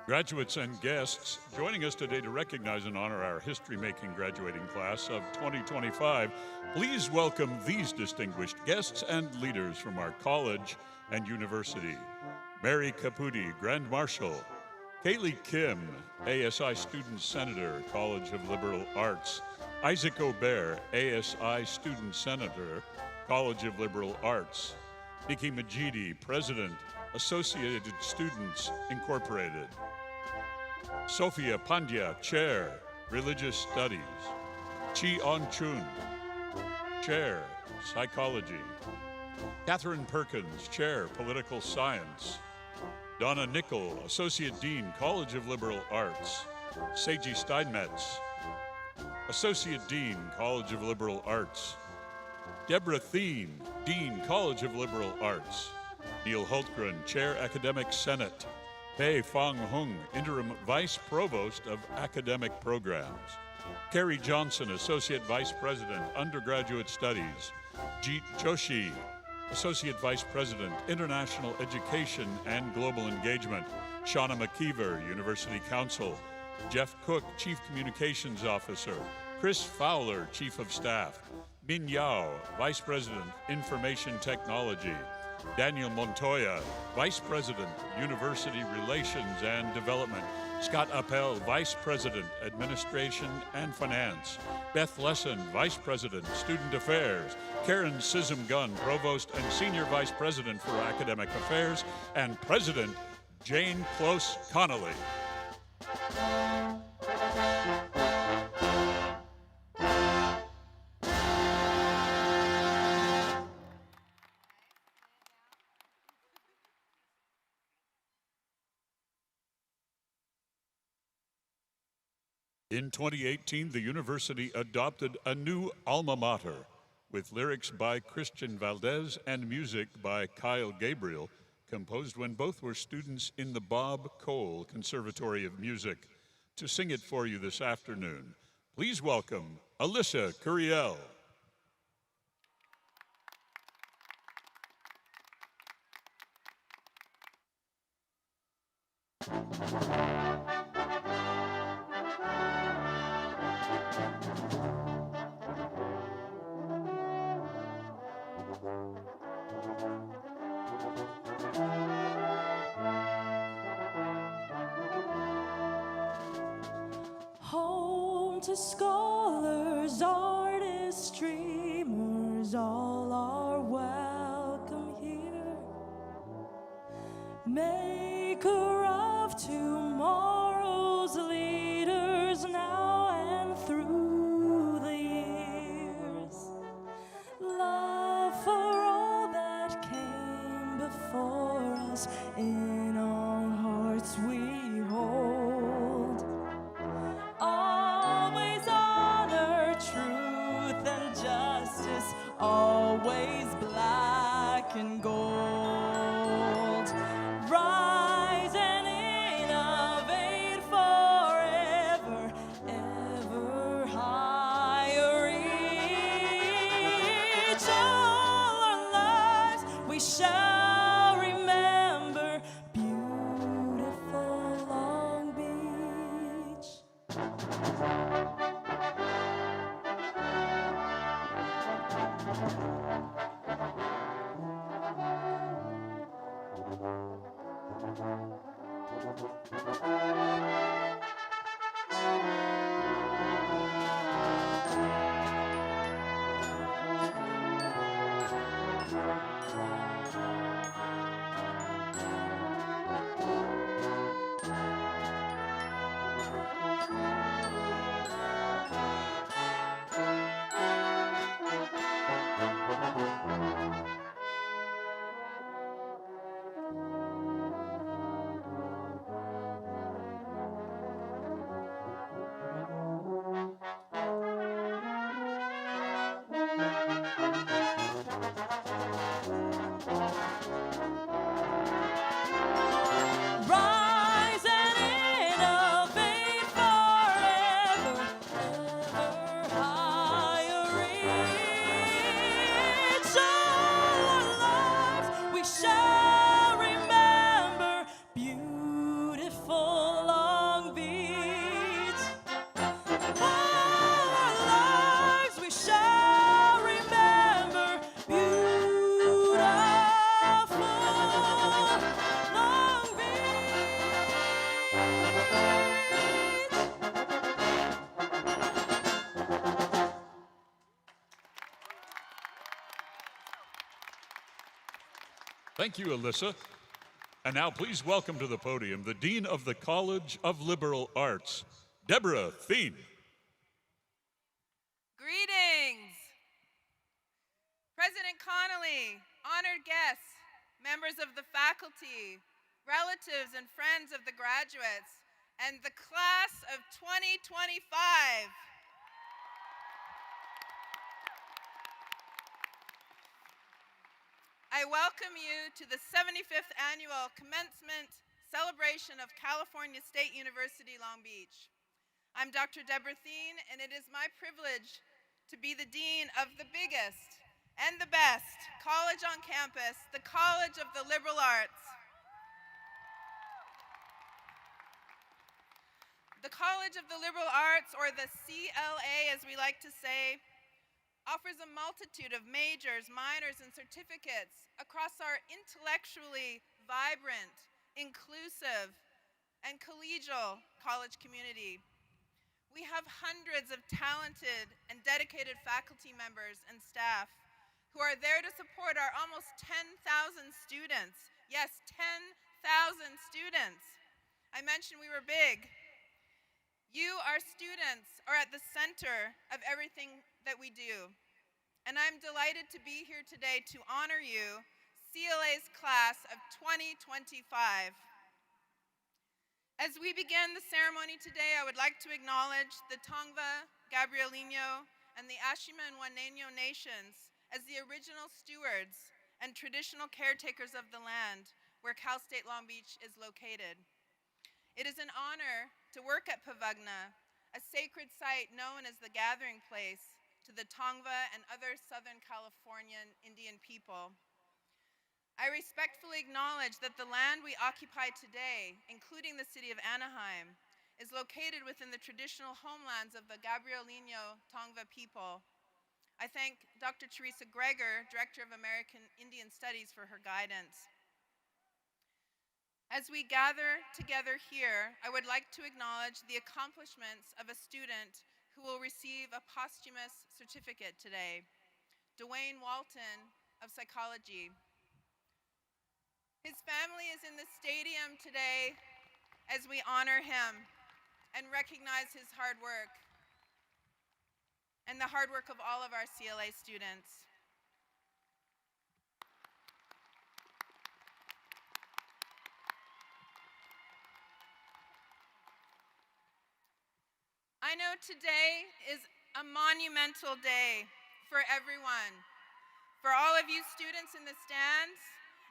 Graduates and guests, joining us today to recognize and honor our history-making graduating class of 2025, please welcome these distinguished guests and leaders from our college and university. Mary Caputi, Grand Marshal, Kaylee Kim, ASI Student Senator, College of Liberal Arts. Isaac Obear, ASI Student Senator, College of Liberal Arts. Nikki Majidi, President, Associated Students Incorporated. Sophia Pandya, Chair, Religious Studies. Chi On Chun, Chair, Psychology. Catherine Perkins, Chair, Political Science. Donna Nickel, Associate Dean, College of Liberal Arts. Seiji Steinmetz, Associate Dean, College of Liberal Arts. Deborah Thien, Dean, College of Liberal Arts. Neil Hultgren, Chair, Academic Senate. Pei Fang Hung, Interim Vice Provost of Academic Programs. Carrie Johnson, Associate Vice President, Undergraduate Studies. Jeet Joshi, Associate Vice President, International Education and Global Engagement. Shauna McKeever, University Counsel. Jeff Cook, Chief Communications Officer. Chris Fowler, Chief of Staff. Min Yao, Vice President, Information Technology. Daniel Montoya, Vice President, University Relations and Development. Scott Appel, Vice President, Administration and Finance. Beth Lesson, Vice President, Student Affairs. Karen Sissom-Gunn, Provost and Senior Vice President for Academic Affairs. And President Jane Close Conoley. In 2018, the university adopted a new alma mater with lyrics by Christian Valdez and music by Kyle Gabriel, composed when both were students in the Bob Cole Conservatory of Music. To sing it for you this afternoon, please welcome Alicia Curiel. Home to scholars, artists, dreamers, all are welcome here. Maker of tomorrow's leaders now and through the years. Love for all that came before us, in our hearts we hold. Always honor, truth and justice, always black and gold. Rise and innovate forever, ever higher reach. All our lives we shall remember beautiful Long Beach. Thank you, Alyssa. And now please welcome to the podium the Dean of the College of Liberal Arts, Deborah Thien. Greetings! President Conoley, honored guests, members of the faculty, relatives and friends of the graduates, and the class of 2025. I welcome you to the 75th Annual Commencement Celebration of California State University, Long Beach. I'm Dr. Deborah Thien, and it is my privilege to be the Dean of the biggest and the best college on campus, the College of the Liberal Arts. The College of the Liberal Arts, or the CLA as we like to say, offers a multitude of majors, minors, and certificates across our intellectually vibrant, inclusive, and collegial college community. We have hundreds of talented and dedicated faculty members and staff who are there to support our almost 10,000 students. Yes, 10,000 students. I mentioned we were big. You, our students, are at the center of everything that we do. And I'm delighted to be here today to honor you, CLA's class of 2025. As we begin the ceremony today, I would like to acknowledge the Tongva, Gabrielino, and the Ashima and Waneno nations as the original stewards and traditional caretakers of the land where Cal State Long Beach is located. It is an honor to work at Pavagna, a sacred site known as the gathering place to the Tongva and other Southern Californian Indian people. I respectfully acknowledge that the land we occupy today, including the city of Anaheim, is located within the traditional homelands of the Gabrielino Tongva people. I thank Dr. Teresa Greger, Director of American Indian Studies, for her guidance. As we gather together here, I would like to acknowledge the accomplishments of a student who will receive a posthumous certificate today, Dwayne Walton of Psychology. His family is in the stadium today as we honor him and recognize his hard work and the hard work of all of our CLA students. I know today is a monumental day for everyone, for all of you students in the stands,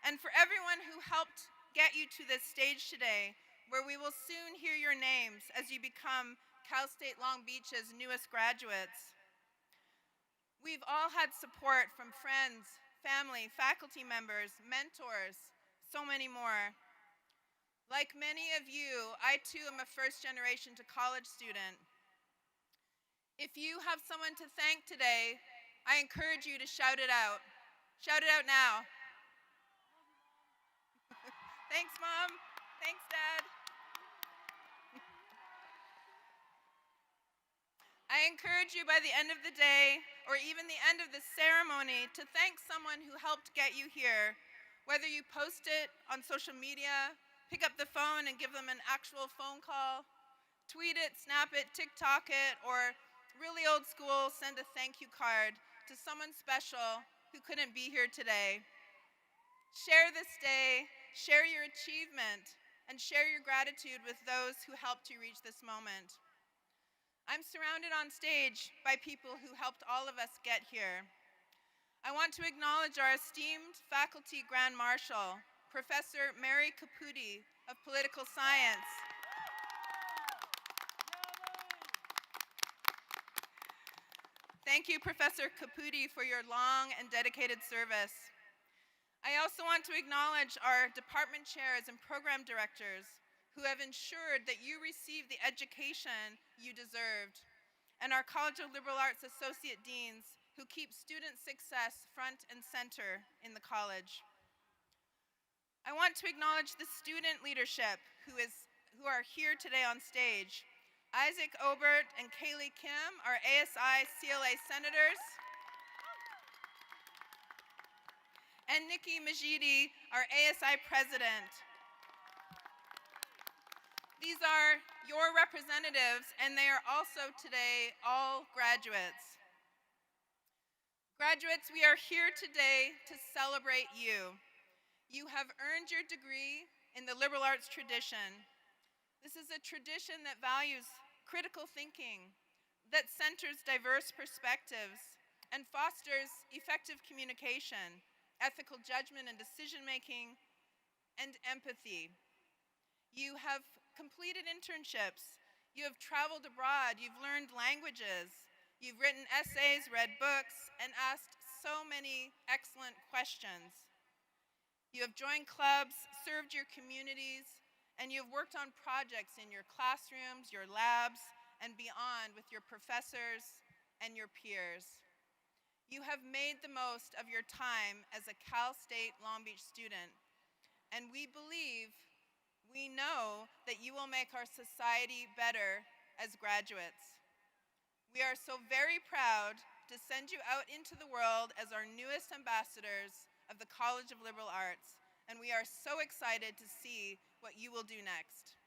and for everyone who helped get you to this stage today, where we will soon hear your names as you become Cal State Long Beach's newest graduates. We've all had support from friends, family, faculty members, mentors, so many more. Like many of you, I too am a first-generation to college student. If you have someone to thank today, I encourage you to shout it out. Shout it out now. Thanks, Mom. Thanks, Dad. I encourage you by the end of the day, or even the end of the ceremony, to thank someone who helped get you here, whether you post it on social media, pick up the phone and give them an actual phone call, tweet it, snap it, TikTok it, or really old school, send a thank you card to someone special who couldn't be here today. Share this day, share your achievement, and share your gratitude with those who helped you reach this moment. I'm surrounded on stage by people who helped all of us get here. I want to acknowledge our esteemed faculty Grand Marshal, Professor Mary Caputi of Political Science. Thank you, Professor Caputi, for your long and dedicated service. I also want to acknowledge our department chairs and program directors who have ensured that you receive the education you deserved, and our College of Liberal Arts Associate Deans who keep student success front and center in the college. I want to acknowledge the student leadership who are here today on stage. Isaac Obert and Kaylee Kim are ASI CLA senators. and Nikki Majidi, our ASI president. These are your representatives, and they are also today all graduates. Graduates, we are here today to celebrate you. You have earned your degree in the liberal arts tradition. This is a tradition that values critical thinking, that centers diverse perspectives, and fosters effective communication, ethical judgment and decision-making, and empathy. You have completed internships, you have traveled abroad, you've learned languages, you've written essays, read books, and asked so many excellent questions. You have joined clubs, served your communities, and you have worked on projects in your classrooms, your labs, and beyond with your professors and your peers. You have made the most of your time as a Cal State Long Beach student, and we know that you will make our society better as graduates. We are so very proud to send you out into the world as our newest ambassadors of the College of Liberal Arts, and we are so excited to see what you will do next.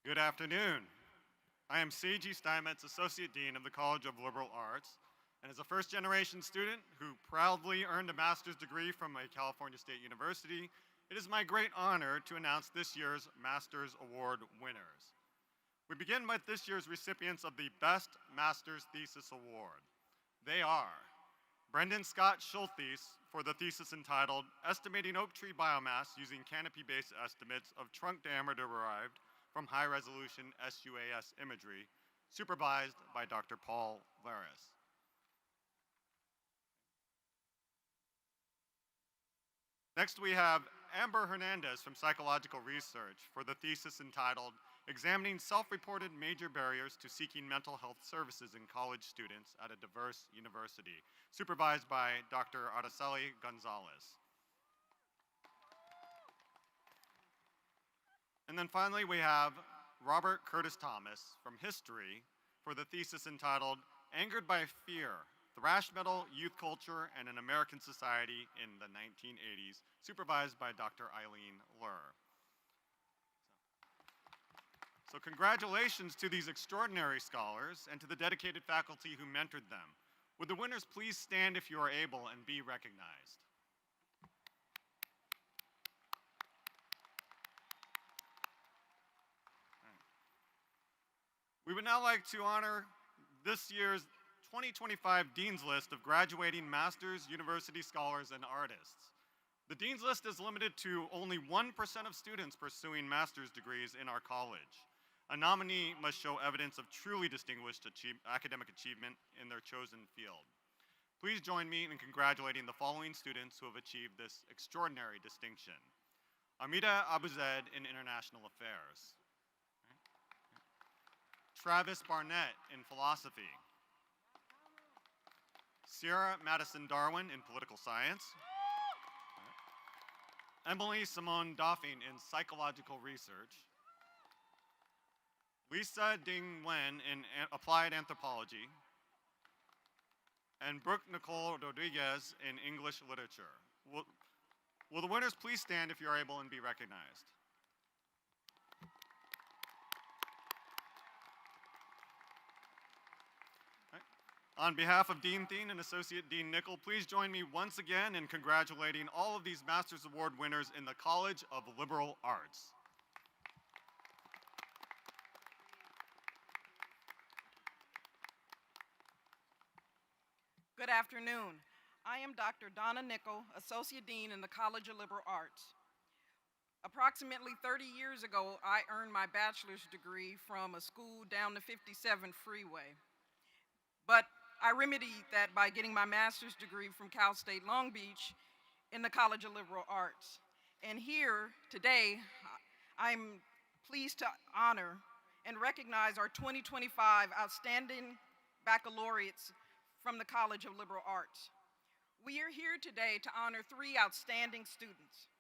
Good afternoon. I am Seiji Steinmetz, Associate Dean of the College of Liberal Arts, and as a first-generation student who proudly earned a master's degree from a California State University, it is my great honor to announce this year's Master's Award winners. We begin with this year's recipients of the Best Master's Thesis Award. They are Brendan Scott Schultheis for the thesis entitled Estimating Oak Tree Biomass Using Canopy-Based Estimates of Trunk Diameter Derived from High-Resolution SUAS Imagery, supervised by Dr. Paul Laris. Next, we have Amber Hernandez from Psychological Research for the thesis entitled Examining Self-Reported Major Barriers to Seeking Mental Health Services in College Students at a Diverse University, supervised by Dr. Araceli Gonzalez. And then finally, we have Robert Curtis Thomas from History for the thesis entitled Angered by Fear, Thrash Metal, Youth Culture, and an American Society in the 1980s, supervised by Dr. Eileen Lur. So congratulations to these extraordinary scholars and to the dedicated faculty who mentored them. Would the winners please stand if you are able and be recognized? We would now like to honor this year's 2025 Dean's List of graduating Masters, University Scholars, and Artists. The Dean's List is limited to only 1% of students pursuing master's degrees in our college. A nominee must show evidence of truly distinguished academic achievement in their chosen field. Please join me in congratulating the following students who have achieved this extraordinary distinction. Amida Abuzed in International Affairs. Travis Barnett in Philosophy. Sierra Madison Darwin in Political Science. Emily Simone Doffing in Psychological Research. Lisa Ding Wen in Applied Anthropology. And Brooke Nicole Rodriguez in English Literature. Will the winners please stand if you are able and be recognized? On behalf of Dean Thien and Associate Dean Nickel, please join me once again in congratulating all of these Master's Award winners in the College of Liberal Arts. Good afternoon. I am Dr. Donna Nickel, Associate Dean in the College of Liberal Arts. Approximately 30 years ago, I earned my bachelor's degree from a school down the 57 freeway. But I remedied that by getting my master's degree from Cal State Long Beach in the College of Liberal Arts. And here today, I'm pleased to honor and recognize our 2025 outstanding baccalaureates from the College of Liberal Arts. We are here today to honor 3 outstanding students.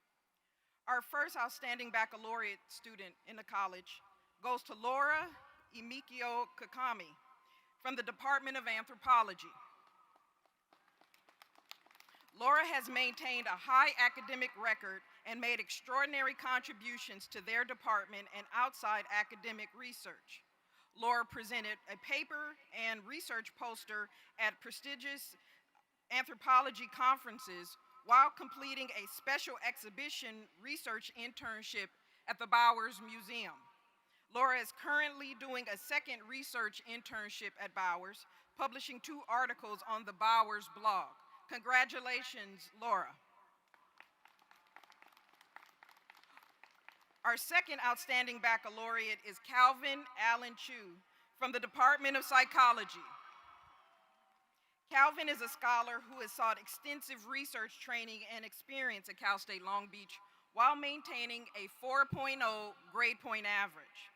Our first outstanding baccalaureate student in the college goes to Laura Emikio Kakami from the Department of Anthropology. Laura has maintained a high academic record and made extraordinary contributions to their department and outside academic research. Laura presented a paper and research poster at prestigious anthropology conferences while completing a special exhibition research internship at the Bowers Museum. Laura is currently doing a second research internship at Bowers, publishing 2 articles on the Bowers blog. Congratulations, Laura. Our second outstanding baccalaureate is Calvin Allen Chu from the Department of Psychology. Calvin is a scholar who has sought extensive research training and experience at Cal State Long Beach while maintaining a 4.0 grade point average.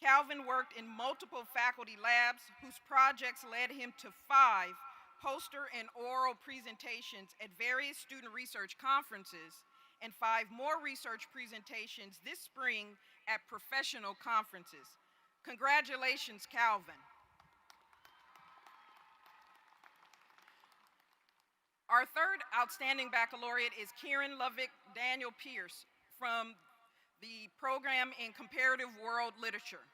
Calvin worked in multiple faculty labs whose projects led him to 5 poster and oral presentations at various student research conferences and 5 more research presentations this spring at professional conferences. Congratulations, Calvin. Our third outstanding baccalaureate is Kieran Lovick Daniel Pierce from the program in Comparative World Literature.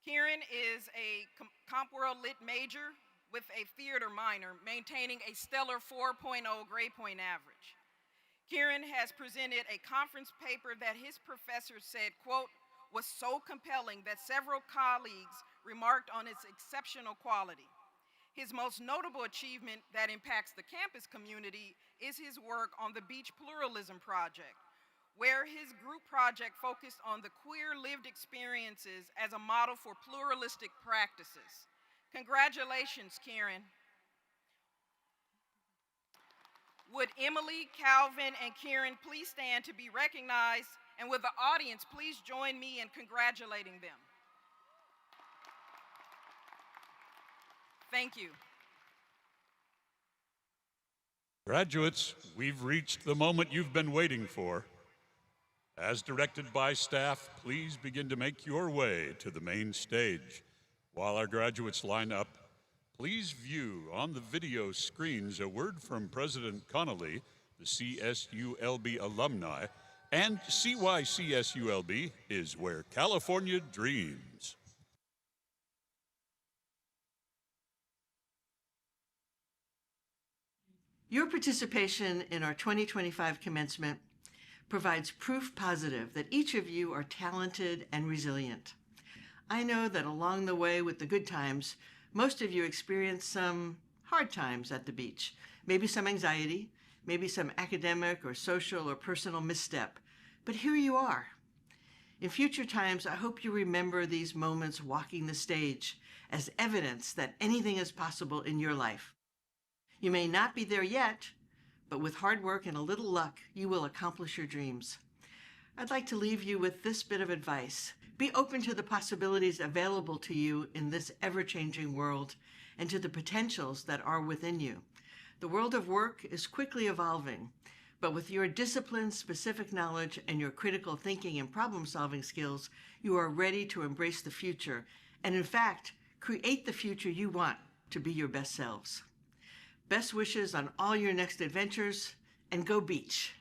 Kieran is a Comp World Lit major with a theater minor, maintaining a stellar 4.0 grade point average. Kieran has presented a conference paper that his professor said, quote, was so compelling that several colleagues remarked on its exceptional quality. His most notable achievement that impacts the campus community is his work on the Beach Pluralism Project, where his group project focused on the queer lived experiences as a model for pluralistic practices. Congratulations, Kieran. Would Emily, Calvin, and Kieran please stand to be recognized, and would the audience please join me in congratulating them? Thank you. Graduates, we've reached the moment you've been waiting for. As directed by staff, please begin to make your way to the main stage. While our graduates line up, please view on the video screens a word from President Conoley, the CSULB alumni, and see why CSULB is where California dreams. Your participation in our 2025 commencement provides proof positive that each of you are talented and resilient. I know that along the way with the good times, most of you experienced some hard times at the beach, maybe some anxiety, maybe some academic or social or personal misstep, but here you are. In future times, I hope you remember these moments walking the stage as evidence that anything is possible in your life. You may not be there yet, but with hard work and a little luck, you will accomplish your dreams. I'd like to leave you with this bit of advice. Be open to the possibilities available to you in this ever-changing world and to the potentials that are within you. The world of work is quickly evolving, but with your discipline, specific knowledge, and your critical thinking and problem-solving skills, you are ready to embrace the future and, in fact, create the future you want to be your best selves. Best wishes on all your next adventures, and go beach.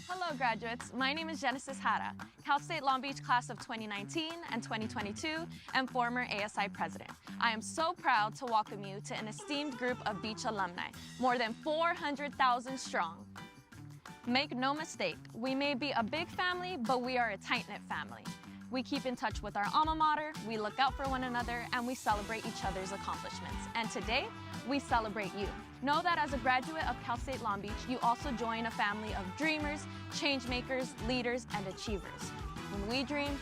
Hello graduates, my name is Genesis Hara, Cal State Long Beach class of 2019 and 2022 and former ASI president. I am so proud to welcome you to an esteemed group of Beach alumni, more than 400,000 strong. Make no mistake, we may be a big family, but we are a tight-knit family. We keep in touch with our alma mater, we look out for one another, and we celebrate each other's accomplishments. And today, we celebrate you. Know that as a graduate of Cal State Long Beach, you also join a family of dreamers, change makers, leaders, and achievers. When we dream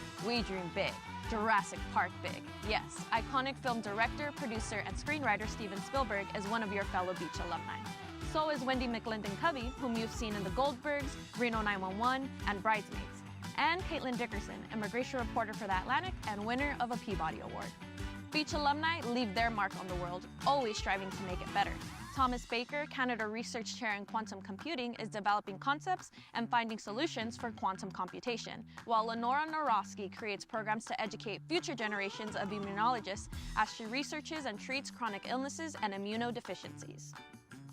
big. Jurassic Park big. Yes, iconic film director, producer, and screenwriter Steven Spielberg is one of your fellow Beach alumni. So is Wendy McLinden-Covey, whom you've seen in The Goldbergs, Reno 911, and Bridesmaids. And Caitlin Dickerson, immigration reporter for The Atlantic and winner of a Peabody Award. Beach alumni leave their mark on the world, always striving to make it better. Thomas Baker, Canada Research Chair in Quantum Computing, is developing concepts and finding solutions for quantum computation, while Lenora Norosky creates programs to educate future generations of immunologists as she researches and treats chronic illnesses and immunodeficiencies.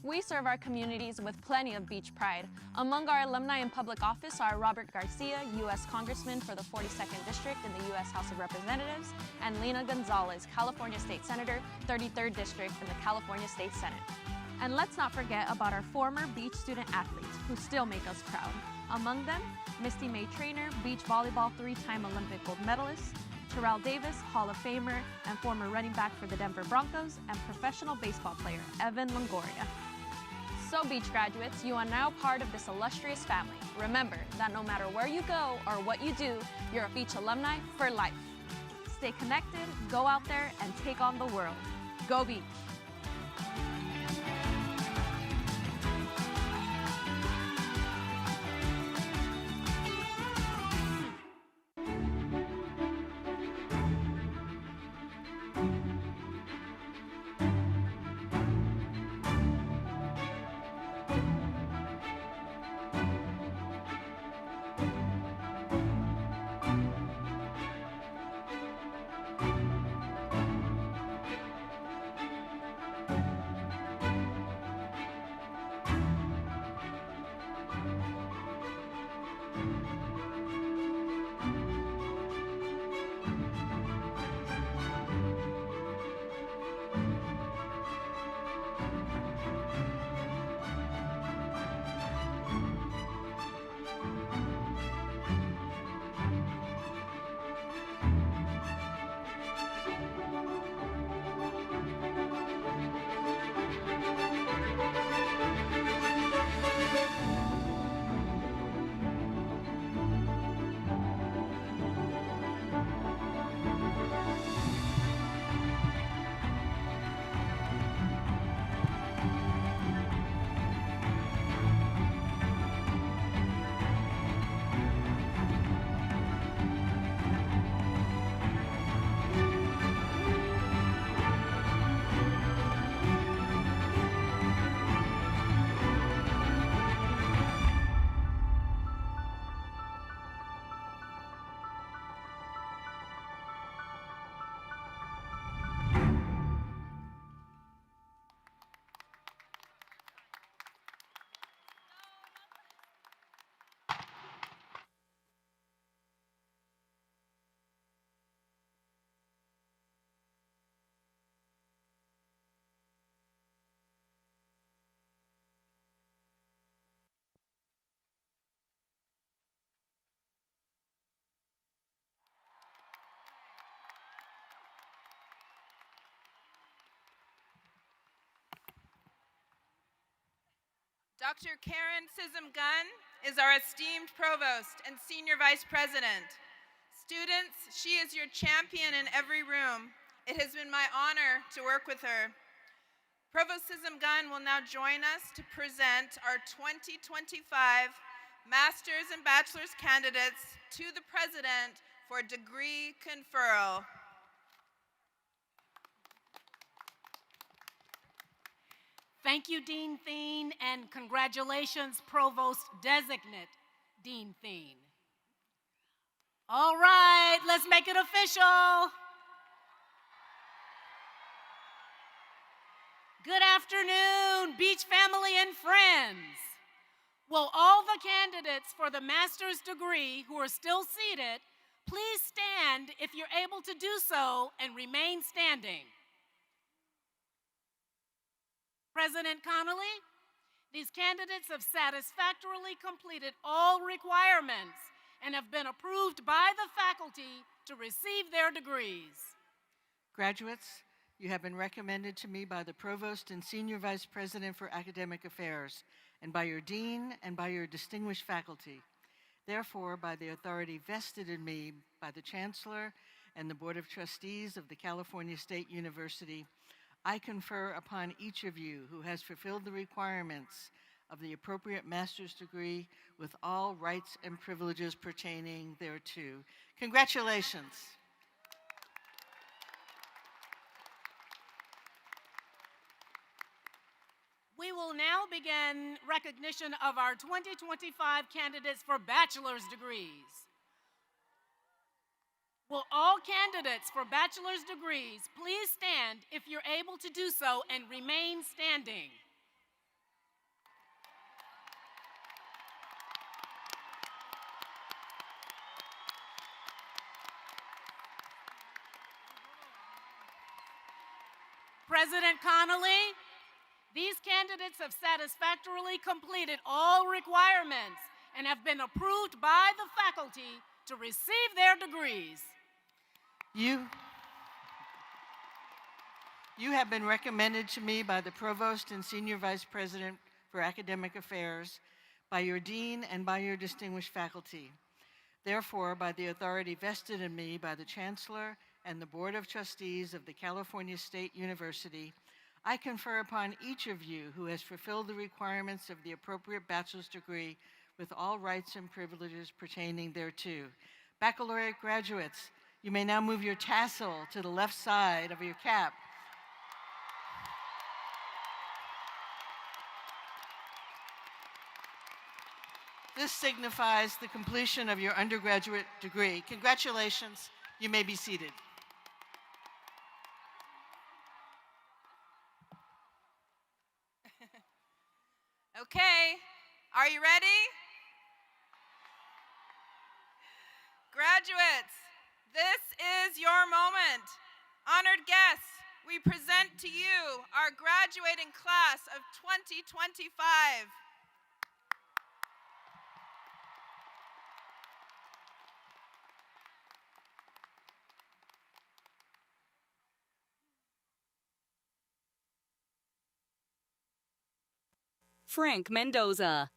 We serve our communities with plenty of beach pride. Among our alumni in public office are Robert Garcia, U.S. Congressman for the 42nd District in the U.S. House of Representatives, and Lena Gonzalez, California State Senator, 33rd District in the California State Senate. And let's not forget about our former beach student athletes who still make us proud. Among them, Misty May Trainer, beach volleyball 3-time Olympic gold medalist, Terrell Davis, Hall of Famer and former running back for the Denver Broncos, and professional baseball player Evan Longoria. So beach graduates, you are now part of this illustrious family. Remember that no matter where you go or what you do, you're a beach alumni for life. Stay connected, go out there, and take on the world. Go Beach! Dr. Karen Sissom-Gunn is our esteemed Provost and Senior Vice President. Students, she is your champion in every room. It has been my honor to work with her. Provost Sissom-Gunn will now join us to present our 2025 Master's and Bachelor's candidates to the President for degree conferral. Thank you, Dean Thien, and congratulations, Provost Designate Dean Thien. All right, let's make it official. Good afternoon, Beach family and friends. Will all the candidates for the master's degree who are still seated, please stand if you're able to do so and remain standing. President Conoley, these candidates have satisfactorily completed all requirements and have been approved by the faculty to receive their degrees. Graduates, you have been recommended to me by the Provost and Senior Vice President for Academic Affairs, and by your Dean and by your distinguished faculty. Therefore, by the authority vested in me by the Chancellor and the Board of Trustees of the California State University, I confer upon each of you who has fulfilled the requirements of the appropriate master's degree with all rights and privileges pertaining thereto. Congratulations. We will now begin recognition of our 2025 candidates for bachelor's degrees. Will all candidates for bachelor's degrees please stand if you're able to do so and remain standing? President Conoley, these candidates have satisfactorily completed all requirements and have been approved by the faculty to receive their degrees. You have been recommended to me by the Provost and Senior Vice President for Academic Affairs, by your Dean, and by your distinguished faculty. Therefore, by the authority vested in me by the Chancellor and the Board of Trustees of the California State University, I confer upon each of you who has fulfilled the requirements of the appropriate bachelor's degree with all rights and privileges pertaining thereto. Baccalaureate graduates, you may now move your tassel to the left side of your cap. This signifies the completion of your undergraduate degree. Congratulations. You may be seated. Okay, are you ready? Graduates, this is your moment. Honored guests, we present to you our graduating class of 2025. Frank Mendoza.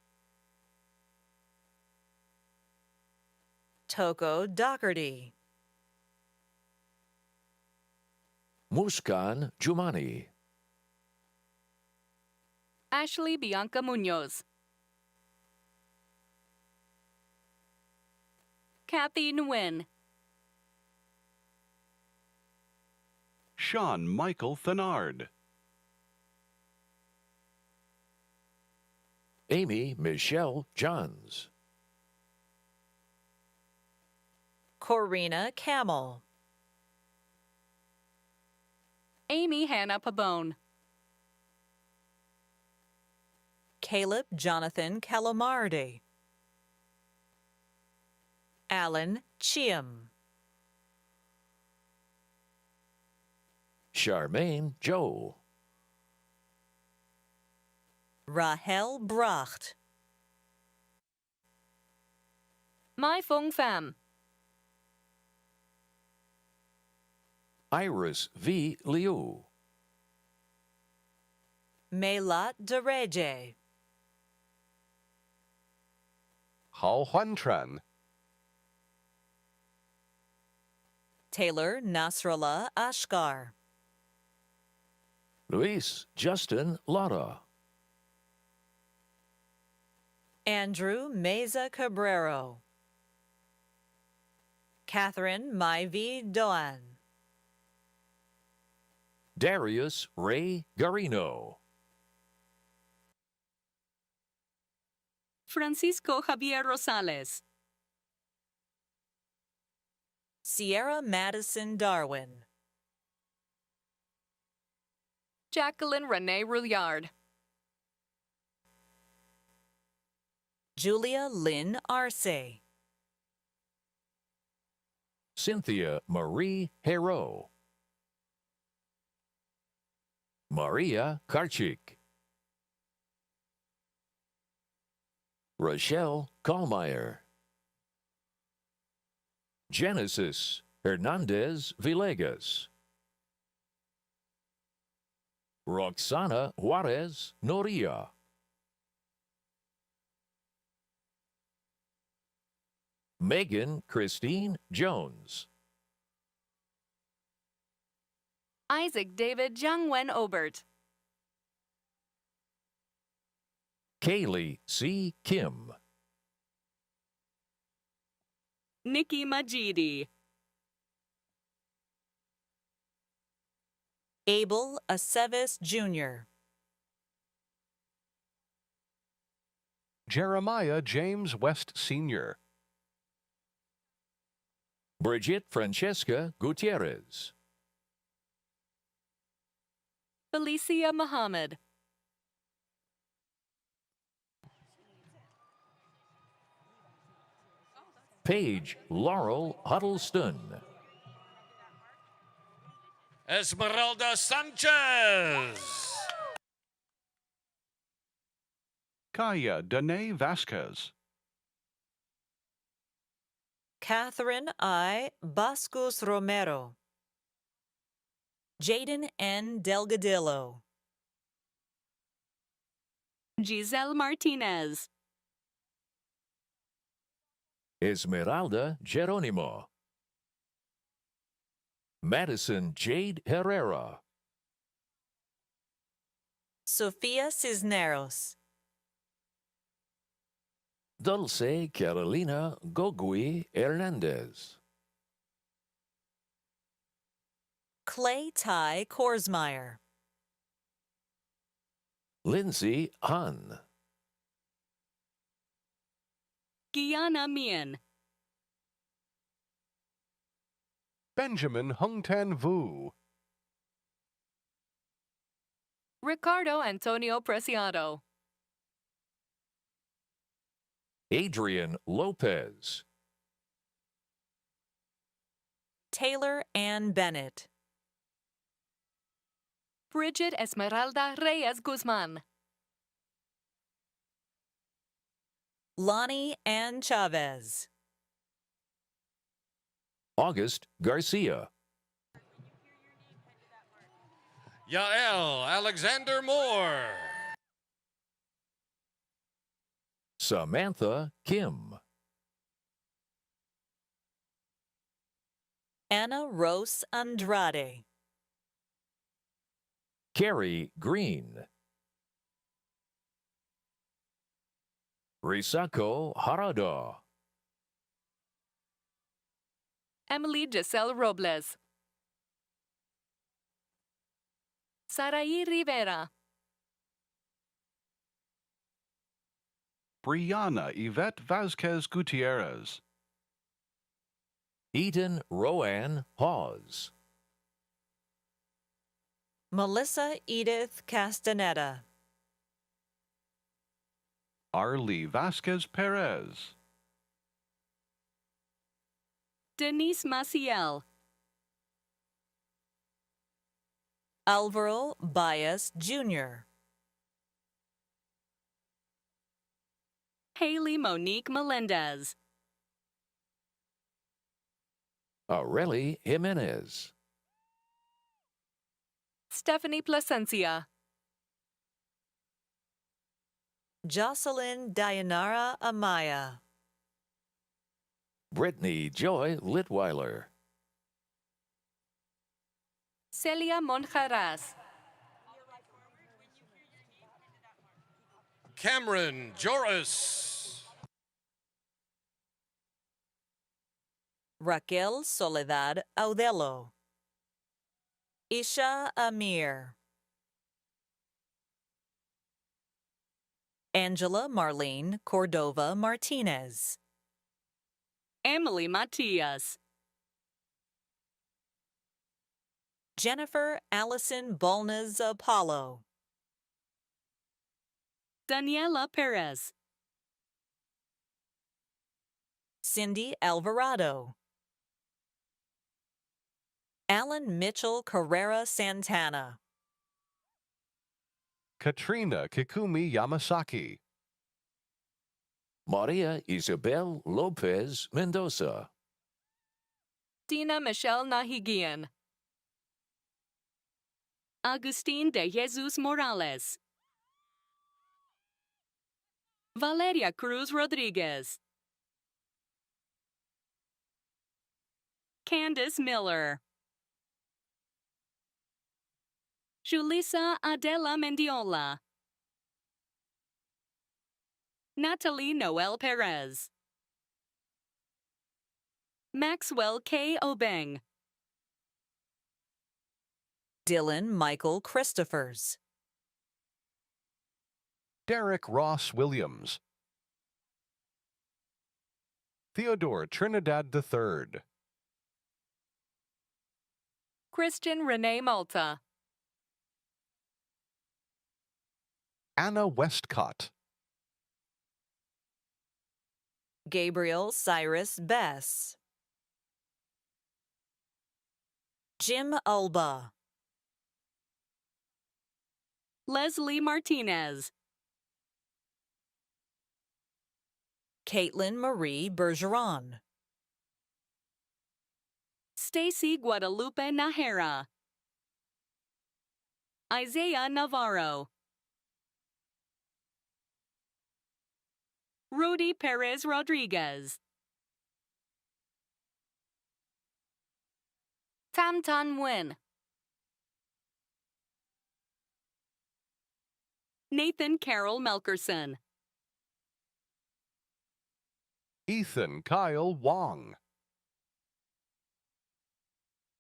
Toko Doherty. Muskan Jumani. Ashley Bianca Munoz. Kathy Nguyen. Sean Michael Thenard. Amy Michelle Johns. Corina Camel. Amy Hannah Pabone. Caleb Jonathan Calomardi. Alan Chiam. Charmaine Joe. Rahel Bracht. Mai Fong Pham. Iris V. Liu. Melat Dereje. Hao Huantran. Taylor Nasrallah Ashkar. Luis Justin Lara. Andrew Meza Cabrero. Catherine Maivy Doan. Darius Ray Garino. Francisco Javier Rosales. Sierra Madison Darwin. Jacqueline Renee Rouillard. Julia Lynn Arce. Cynthia Marie Hero. Maria Karchik. Rochelle Kallmeyer. Genesis Hernandez Villegas. Roxana Juarez Noria. Megan Christine Jones. Isaac David Jungwen Obert. Kaylee C. Kim. Nikki Majidi. Abel Aceves Jr. Jeremiah James West Sr., Bridget Francesca Gutierrez, Felicia Muhammad, Paige Laurel Huddleston, Esmeralda Sanchez, Kaya Danae Vasquez, Catherine I. Bascos Romero, Jaden N. Delgadillo, Giselle Martinez, Esmeralda Geronimo, Madison Jade Herrera, Sofia Cisneros, Dulce Carolina Gogui Hernandez, Clay Ty Korsmeyer, Lindsay Hahn, Guyana Mian, Benjamin Hungtan Vu, Ricardo Antonio Preciado, Adrian Lopez, Taylor Ann Bennett, Bridget Esmeralda Reyes Guzman, Lonnie Ann Chavez, August Garcia, Yael Alexander Moore, Samantha Kim, Anna Rose Andrade, Carrie Green, Risako Harada, Emily Giselle Robles, Saraí Rivera, Brianna Yvette Vasquez Gutierrez, Eden Roanne Hawes, Melissa Edith Castaneda, Arlie Vasquez Perez, Denise Maciel, Alvaro Baez Jr., Haley Monique Melendez, Aurelie Jimenez, Stephanie Placencia, Jocelyn Dayanara Amaya, Brittany Joy Litweiler, Celia Monjaraz, Cameron Joris, Raquel Soledad Audelo, Isha Amir, Angela Marlene Cordova Martinez, Emily Matias, Jennifer Allison Bolnaz Apollo, Daniela Perez, Cindy Alvarado, Alan Mitchell Carrera Santana, Katrina Kikumi Yamasaki, Maria Isabel Lopez Mendoza, Dina Michelle Nahigian, Agustin de Jesus Morales, Valeria Cruz Rodriguez, Candace Miller, Julissa Adela Mendiola, Natalie Noel Perez, Maxwell K. Obeng, Dylan Michael Christophers, Derek Ross Williams, Theodore Trinidad III. Christian Renee Malta. Anna Westcott. Gabriel Cyrus Bess. Jim Ulba. Leslie Martinez. Caitlin Marie Bergeron. Stacy Guadalupe Nahera. Isaiah Navarro. Rudy Perez Rodriguez. Tam Tan Nguyen. Nathan Carroll Melkerson. Ethan Kyle Wong.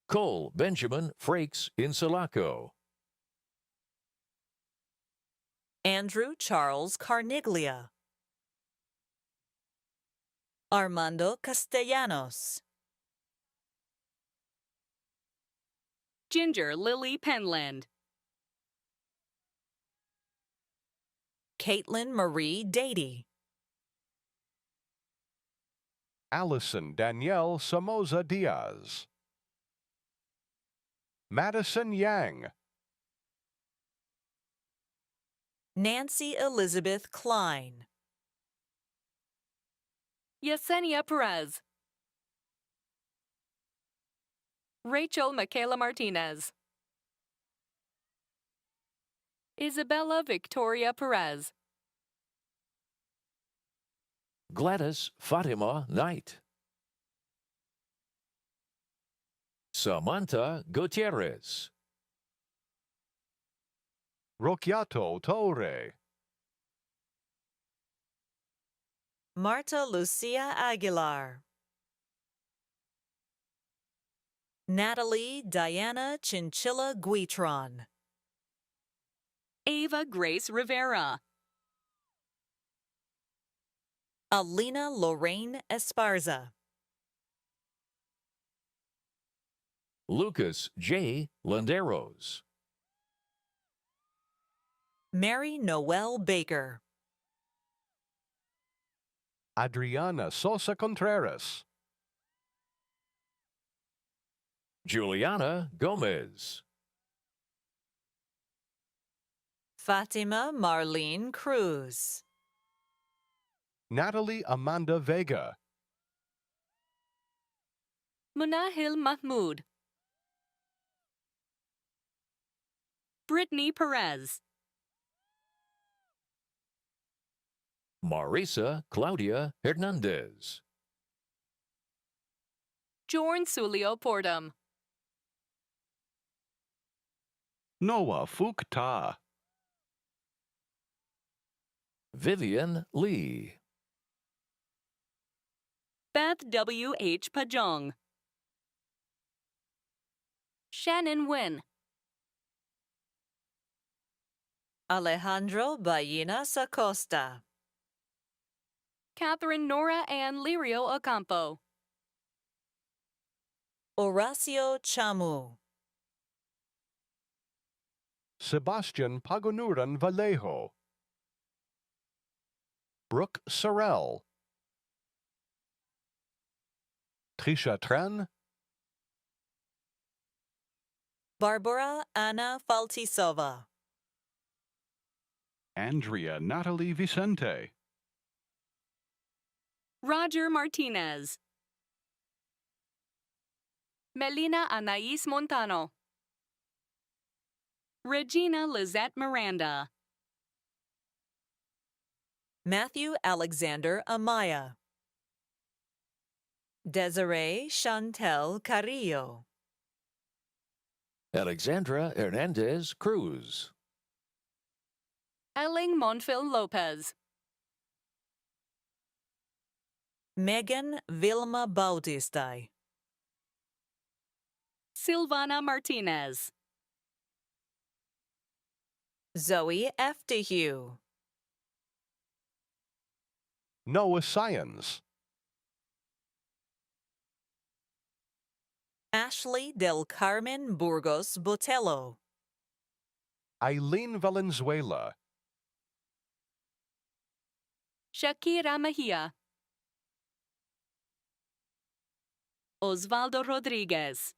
Cole Benjamin Frakes Insulaco. Andrew Charles Carniglia. Armando Castellanos. Ginger Lily Penland. Caitlin Marie Dady. Allison Danielle Somoza Diaz. Madison Yang. Nancy Elizabeth Klein. Yesenia Perez. Rachel Michaela Martinez. Isabella Victoria Perez. Gladys Fatima Knight. Samantha Gutierrez. Rocchiato Torre. Marta Lucia Aguilar. Natalie Diana Chinchilla Guitron. Ava Grace Rivera. Alina Lorraine Esparza. Lucas J. Landeros. Mary Noel Baker. Adriana Sosa Contreras. Juliana Gomez. Fatima Marlene Cruz. Natalie Amanda Vega. Munahil Mahmood. Brittany Perez. Marisa Claudia Hernandez. Jorn Sulio Portum. Noah Fook Ta. Vivian Lee. Beth W. H. Pajong. Shannon Nguyen. Alejandro Ballinas Acosta. Catherine Nora Ann Lirio Ocampo. Horacio Chamu. Sebastian Pagonuran Vallejo. Brooke Sorrell. Trisha Tran. Barbara Ana Faltisova. Andrea Natalie Vicente. Roger Martinez. Melina Anais Montano. Regina Lizette Miranda. Matthew Alexander Amaya. Desiree Chantel Carrillo. Alexandra Hernandez Cruz. Elling Monfil Lopez. Megan Vilma Bautista. Silvana Martinez. Zoe Eftihue. Noah Science. Ashley del Carmen Burgos Botello. Eileen Valenzuela. Shakira Mejia. Osvaldo Rodriguez.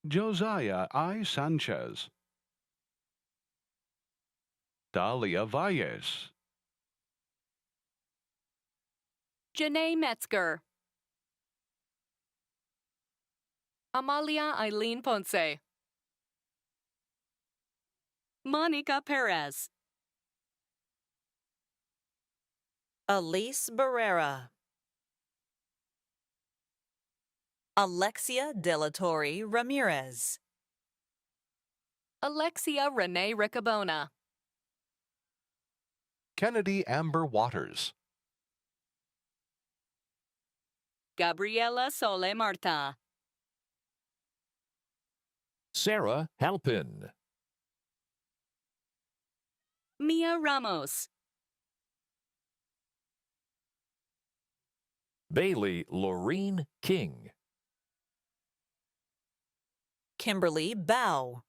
Josiah I. Sanchez. Dalia Valles. Janae Metzger. Amalia Eileen Ponce. Monica Perez. Elise Barrera. Alexia Delatorre Ramirez. Alexia Renee Riccabona. Kennedy Amber Waters. Gabriela Sole Marta. Sarah Halpin. Mia Ramos. Bailey Laureen King. Kimberly Bow.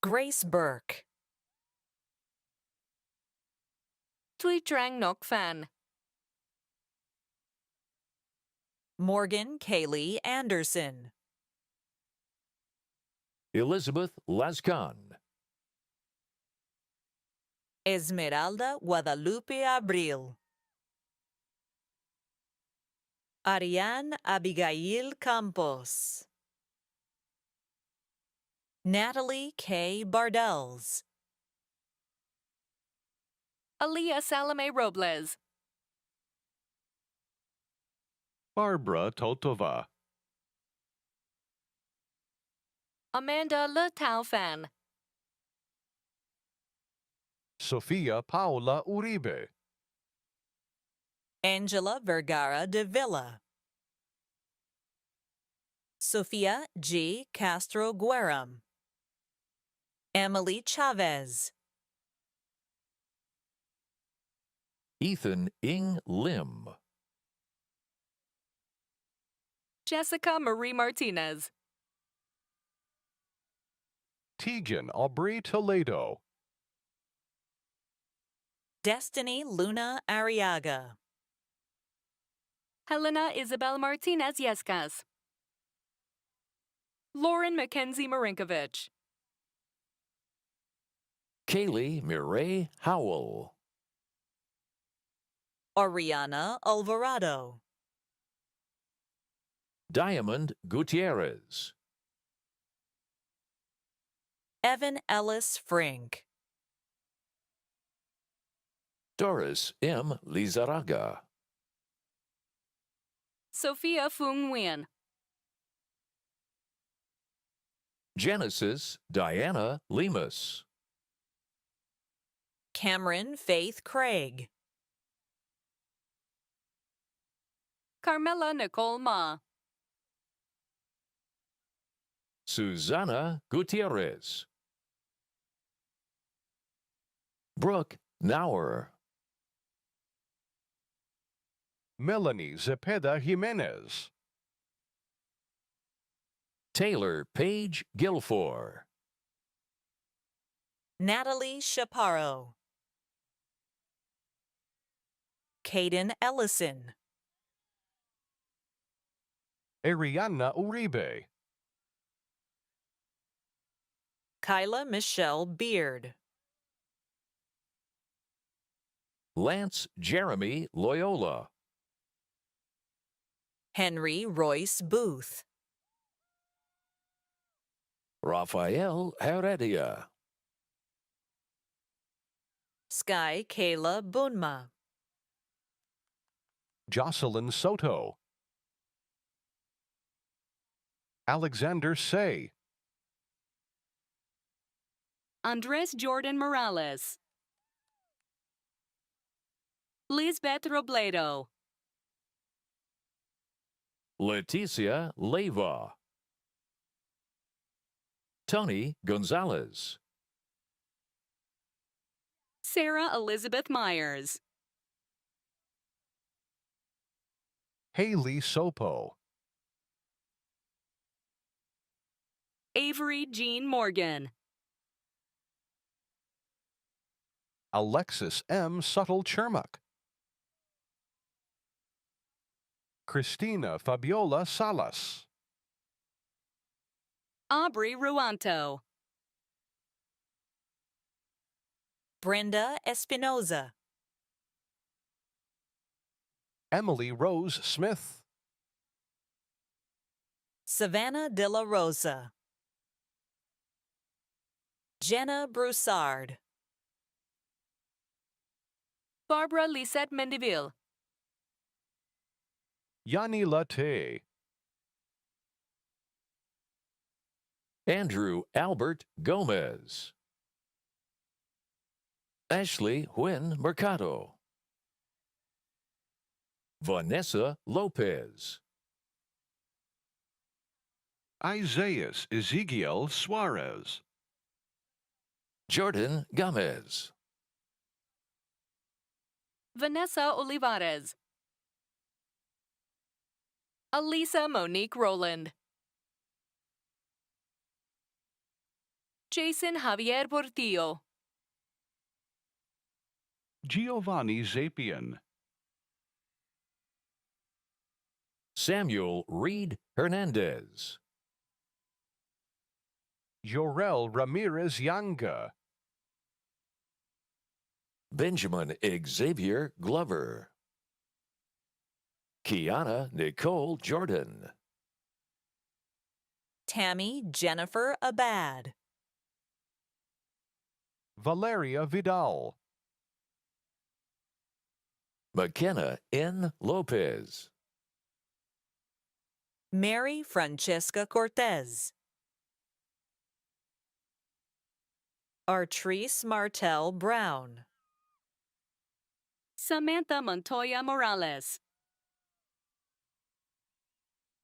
Grace Burke. Tui Trang Nok Fan. Morgan Kaylee Anderson. Elizabeth Lascon. Esmeralda Guadalupe Abril. Ariane Abigail Campos. Natalie K. Bardells. Aaliyah Salome Robles. Barbara Totova. Amanda Le Tao Fan. Sofia Paula Uribe. Angela Vergara de Villa. Sofia G. Castro Gueram. Emily Chavez. Ethan Ing Lim. Jessica Marie Martinez. Tegan Aubrey Toledo. Destiny Luna Arriaga. Helena Isabel Martinez Yescas. Lauren Mackenzie Marinkovich. Kaylee Mireille Howell. Oriana Alvarado. Diamond Gutierrez. Evan Ellis Frink. Doris M. Lizaraga. Sophia Fung Nguyen. Genesis Diana Lemus. Cameron Faith Craig. Carmela Nicole Ma. Susana Gutierrez. Brooke Nauer. Melanie Zepeda Jimenez. Taylor Page Guilford. Natalie Chaparro. Caden Ellison. Ariana Uribe. Kyla Michelle Beard. Lance Jeremy Loyola. Henry Royce Booth. Rafael Heredia. Sky Kayla Bunma. Jocelyn Soto. Alexander Say. Andres Jordan Morales. Lisbeth Robledo. Leticia Leyva. Tony Gonzalez. Sarah Elizabeth Myers. Haley Sopo, Avery Jean Morgan, Alexis M. Subtle Chermak, Christina Fabiola Salas, Aubrey Ruanto, Brenda Espinoza, Emily Rose Smith, Savannah De La Rosa, Jenna Broussard, Barbara Lisette Mendeville, Yani Latte, Andrew Albert Gomez, Ashley Huyn Mercado, Vanessa Lopez, Isaiah Ezekiel Suarez, Jordan Gomez, Vanessa Olivares, Alisa Monique Rowland, Jason Javier Portillo, Giovanni Zapian, Samuel Reed Hernandez, Jorel Ramirez Yanga, Benjamin Xavier Glover, Kiana Nicole Jordan, Tammy Jennifer Abad, Valeria Vidal, McKenna N. Lopez, Mary Francesca Cortez, Artrice Martel Brown, Samantha Montoya Morales,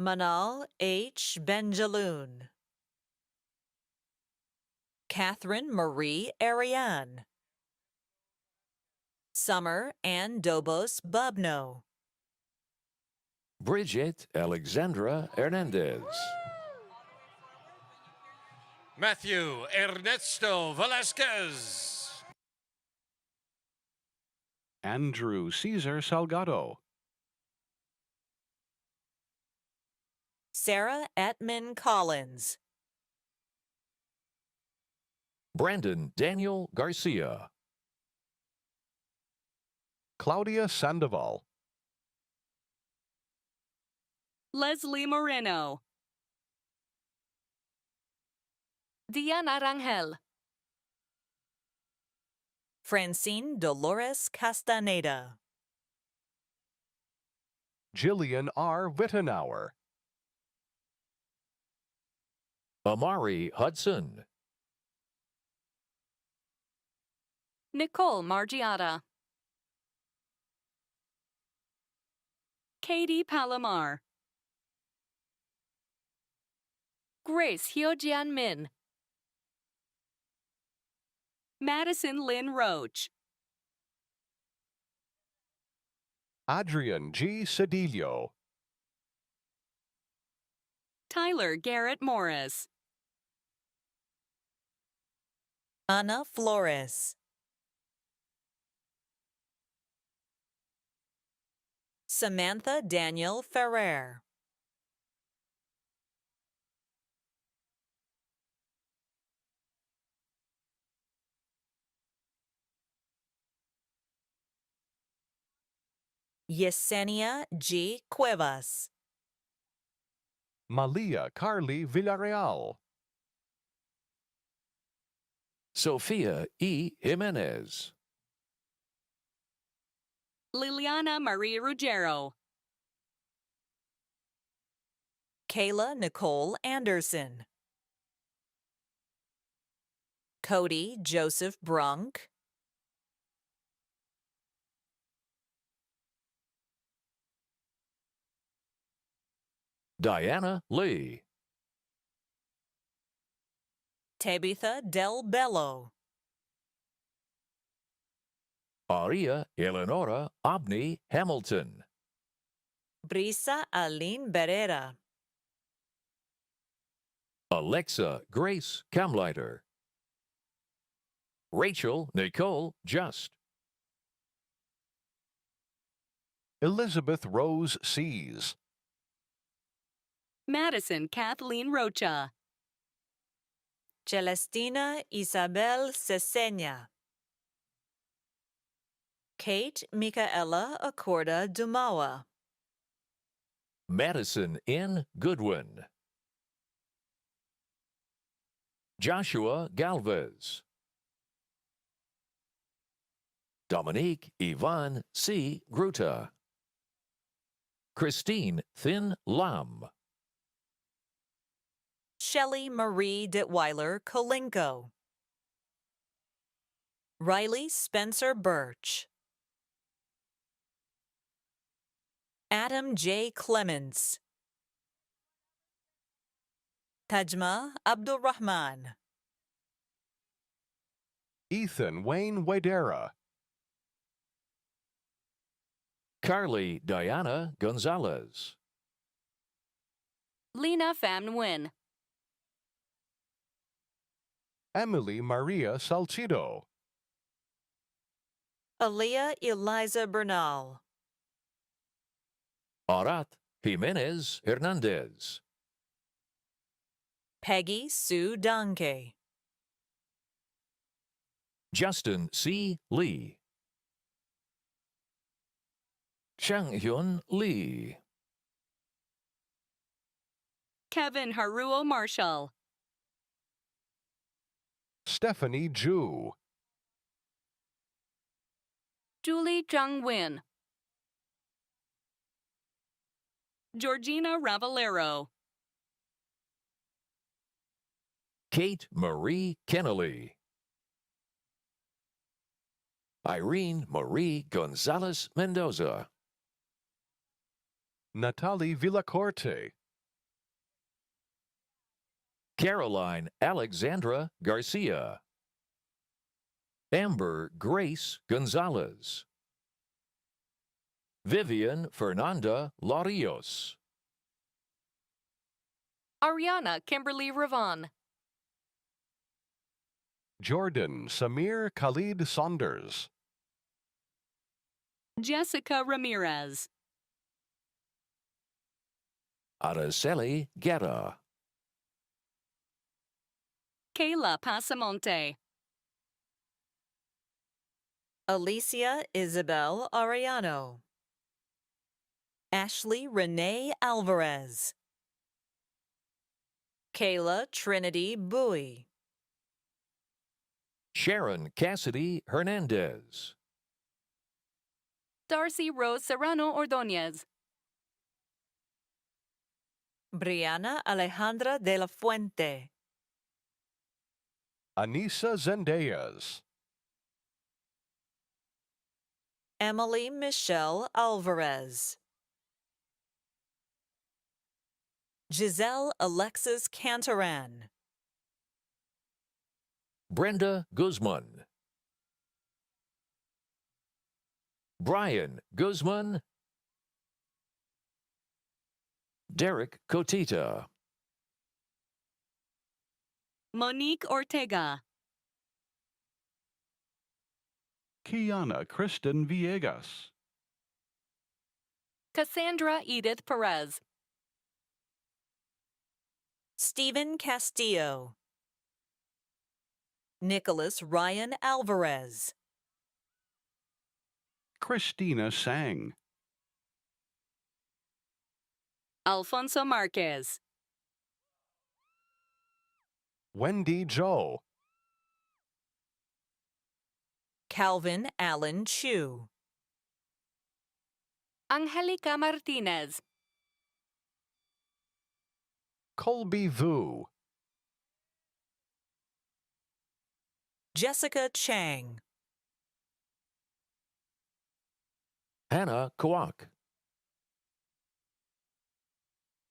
Manal H. Benjaloon, Catherine Marie Ariane, Summer Ann Dobos Bubno, Bridget Alexandra Hernandez, Matthew Ernesto Velasquez, Andrew Cesar Salgado, Sarah Etman Collins, Brandon Daniel Garcia, Claudia Sandoval, Leslie Moreno, Diana Rangel, Francine Dolores Castaneda, Jillian R. Wittenauer, Amari Hudson, Nicole Margiata, Katie Palomar, Grace Hyojian Min, Madison Lynn Roach, Adrian G. Cedillo, Tyler Garrett Morris, Ana Flores, Samantha Daniel Ferrer, Yesenia G. Cuevas, Malia Carly Villarreal, Sophia E. Jimenez, Liliana Marie Ruggiero, Kayla Nicole Anderson, Cody Joseph Brunk, Diana Lee, Tabitha Del Bello, Aria Eleonora Abney Hamilton, Brisa Aline Berera. Alexa Grace Kamleiter. Rachel Nicole Just. Elizabeth Rose Sees. Madison Kathleen Rocha. Celestina Isabel Cesena. Kate Micaela Acorda Dumawa. Madison N. Goodwin. Joshua Galvez. Dominique Yvonne C. Gruta. Christine Thin Lam. Shelley Marie Detweiler Kolinko. Riley Spencer Birch. Adam J. Clements. Tajma Abdul Rahman. Ethan Wayne Wadera. Carly Diana Gonzalez. Lena Pham Nguyen. Emily Maria Salcido. Aaliyah Eliza Bernal. Arat Jimenez Hernandez. Peggy Sue Donkey. Justin C. Lee. Changhyun Lee. Kevin Haruo Marshall. Stephanie Ju. Julie Jung Win. Georgina Ravallero. Kate Marie Conoley. Irene Marie Gonzalez Mendoza. Natalie Villacorte. Caroline Alexandra Garcia. Amber Grace Gonzalez. Vivian Fernanda Larios. Ariana Kimberly Ravon. Jordan Samir Khalid Saunders. Jessica Ramirez. Araceli Guerra. Kayla Pasamonte. Alicia Isabel Arellano. Ashley Renee Alvarez. Kayla Trinity Bowie. Sharon Cassidy Hernandez. Darcy Rose Serrano Ordonez. Brianna Alejandra de la Fuente. Anissa Zendejas. Emily Michelle Alvarez. Giselle Alexis Cantaran. Brenda Guzman. Brian Guzman. Derek Cotita. Monique Ortega. Kiana Kristen Villegas. Cassandra Edith Perez. Stephen Castillo. Nicholas Ryan Alvarez. Christina Sang. Alfonso Marquez. Wendy Joe. Calvin Allen Chu. Angelica Martinez. Colby Vu. Jessica Chang. Hannah Kwok.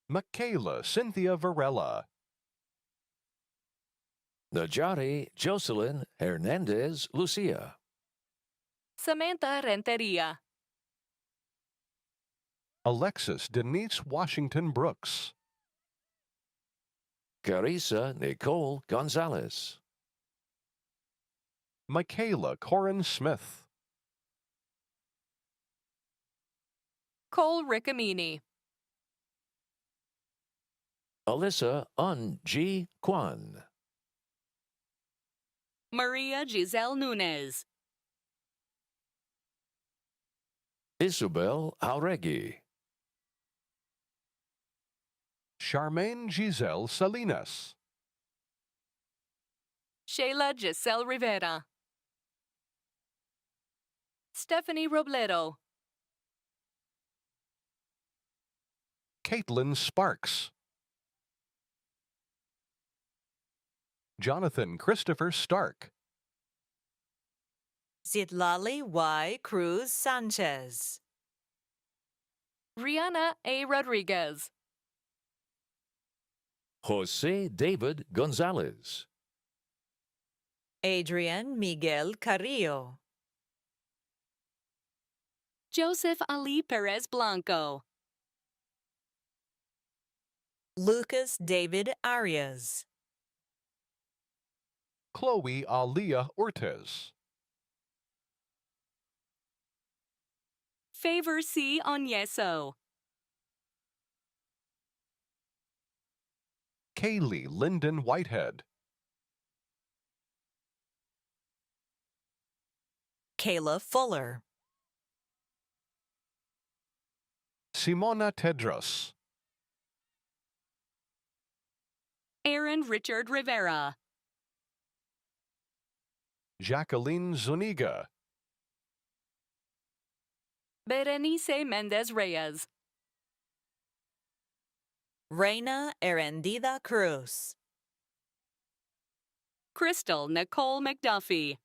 Michaela Cynthia Varela. Najari Jocelyn Hernandez Lucia. Samantha Renteria. Alexis Denise Washington Brooks. Carissa Nicole Gonzalez. Michaela Corin Smith. Cole Rickamini. Alyssa Un G. Kwan. Maria Giselle Nunez. Isabel Jauregui. Charmaine Giselle Salinas. Sheila Giselle Rivera. Stephanie Robledo. Caitlin Sparks. Jonathan Christopher Stark. Zitlali Y. Cruz Sanchez. Rihanna A. Rodriguez. Jose David Gonzalez. Adrian Miguel Carrillo. Joseph Ali Perez Blanco. Lucas David Arias. Chloe Alia Ortiz. Favor C. Onyeso. Kaylee Lyndon Whitehead. Kayla Fuller. Simona Tedros. Aaron Richard Rivera. Jacqueline Zuniga. Berenice Mendez Reyes. Reina Erendida Cruz. Crystal Nicole McDuffie.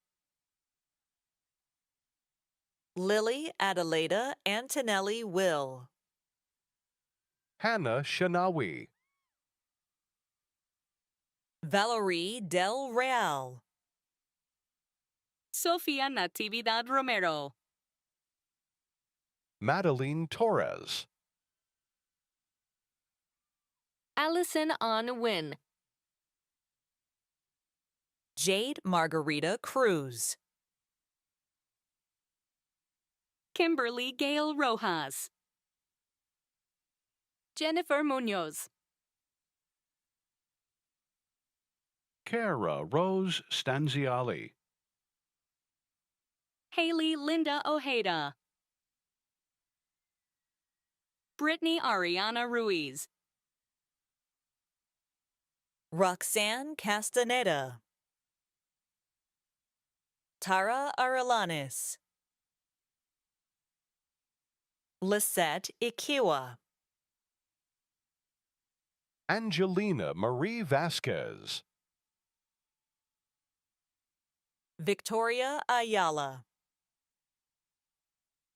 Lily Adelaida Antonelli Will. Hannah Shanawi. Valerie Del Real. Sofia Natividad Romero. Madeline Torres. Allison An Win. Jade Margarita Cruz. Kimberly Gail Rojas. Jennifer Munoz. Kara Rose Stanziali. Haley Linda Ojeda. Brittany Ariana Ruiz. Roxanne Castaneda. Tara Arelanes. Lisette Ikiwa. Angelina Marie Vasquez. Victoria Ayala.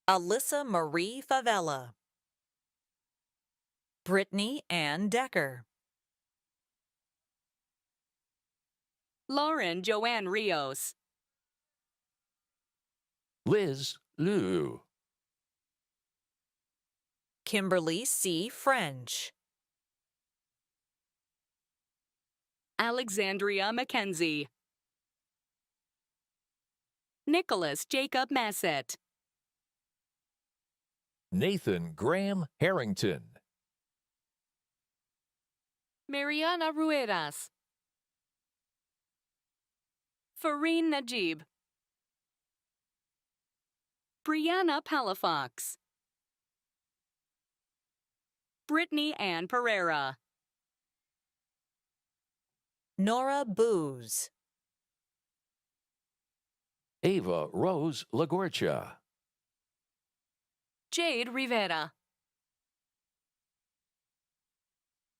Alyssa Marie Favela. Brittany Ann Decker. Lauren Joanne Rios. Liz Liu. Kimberly C. French. Alexandria McKenzie. Nicholas Jacob Massett. Nathan Graham Harrington. Mariana Ruedas. Fareen Najib. Brianna Palafox. Brittany Ann Pereira. Nora Booz. Ava Rose Lagorcha. Jade Rivera.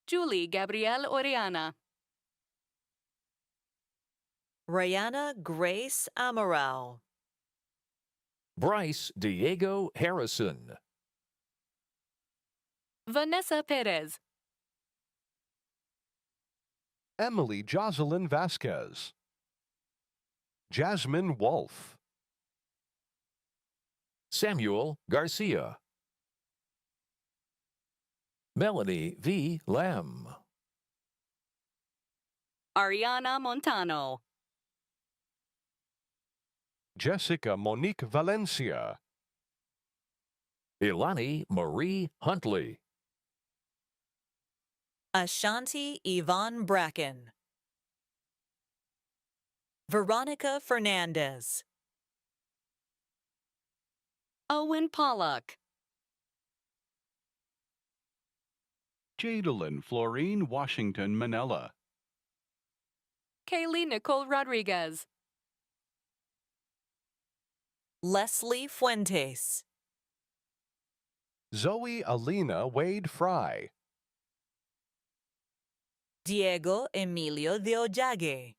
Julie Gabrielle Oriana. Rihanna Grace Amaral. Bryce Diego Harrison. Vanessa Perez. Emily Jocelyn Vasquez. Jasmine Wolf. Samuel Garcia. Melanie V. Lamb. Ariana Montano. Jessica Monique Valencia. Ilani Marie Huntley. Ashanti Yvonne Bracken. Veronica Fernandez. Owen Pollock. Jadalyn Florine Washington Manella. Kaylee Nicole Rodriguez. Leslie Fuentes. Zoe Alina Wade Fry. Diego Emilio de Ollage.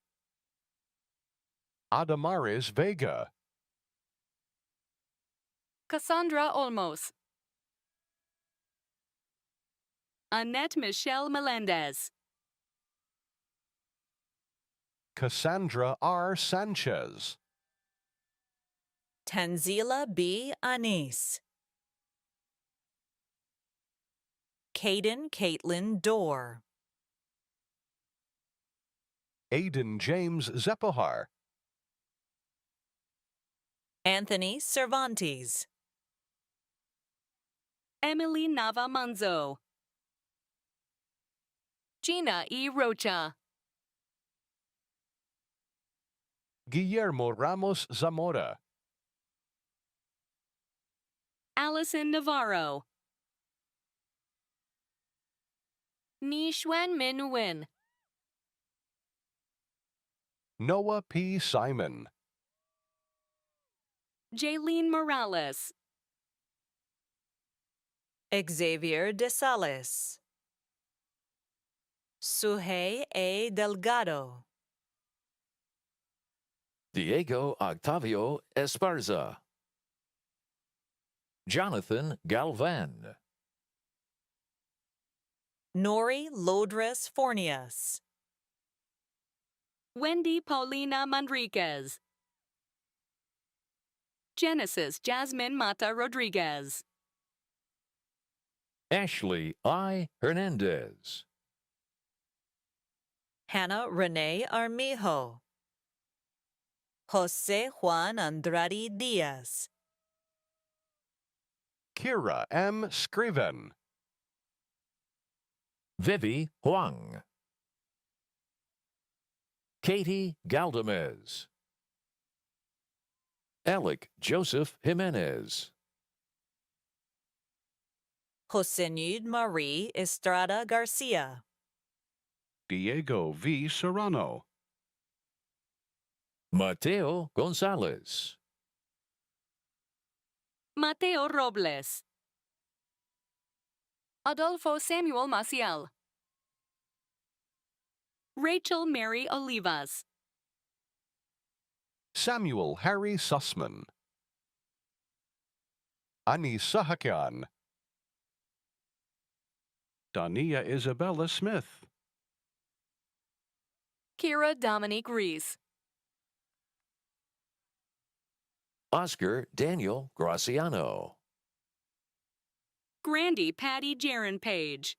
Adamaris Vega. Cassandra Olmos. Annette Michelle Melendez. Cassandra R. Sanchez. Tanzila B. Anis. Caden Caitlin Dorr. Aiden James Zepahar. Anthony Cervantes. Emily Nava Manzo. Gina E. Rocha. Guillermo Ramos Zamora. Allison Navarro. Ni Xuan Min Nguyen. Noah P. Simon. Jaylene Morales. Xavier de Sales. Suhey A. Delgado. Diego Octavio Esparza. Jonathan Galvan. Nori Lodres Fornias. Wendy Paulina Manriquez. Genesis Jasmine Mata Rodriguez. Ashley I. Hernandez. Hannah Renee Armijo. Jose Juan Andrade Diaz. Kira M. Scriven. Vivi Huang. Katie Galdamez. Alec Joseph Jimenez. Josenud Marie Estrada Garcia. Diego V. Serrano. Mateo Gonzalez. Mateo Robles. Adolfo Samuel Maciel. Rachel Mary Olivas. Samuel Harry Sussman. Ani Sahakyan. Dania Isabella Smith. Kira Dominique Reese. Oscar Daniel Graciano. Grandy Patty Jaron Page.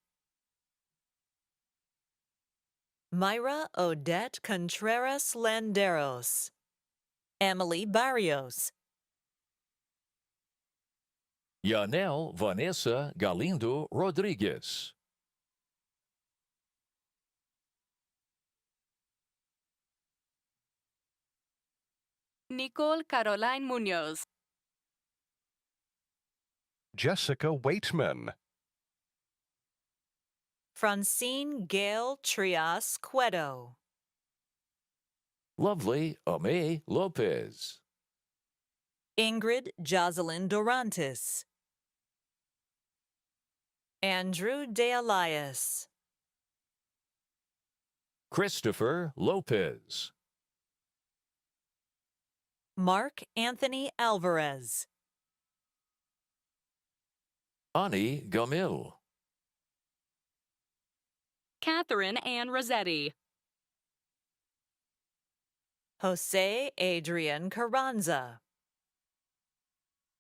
Myra Odette Contreras Landeros. Emily Barrios. Yanel Vanessa Galindo Rodriguez. Nicole Caroline Munoz. Jessica Waitman. Francine Gail Trias Cueto. Lovely Ame Lopez. Ingrid Jocelyn Dorantes. Andrew De Elias. Christopher Lopez. Mark Anthony Alvarez. Ani Gamil. Catherine Ann Rossetti. Jose Adrian Carranza.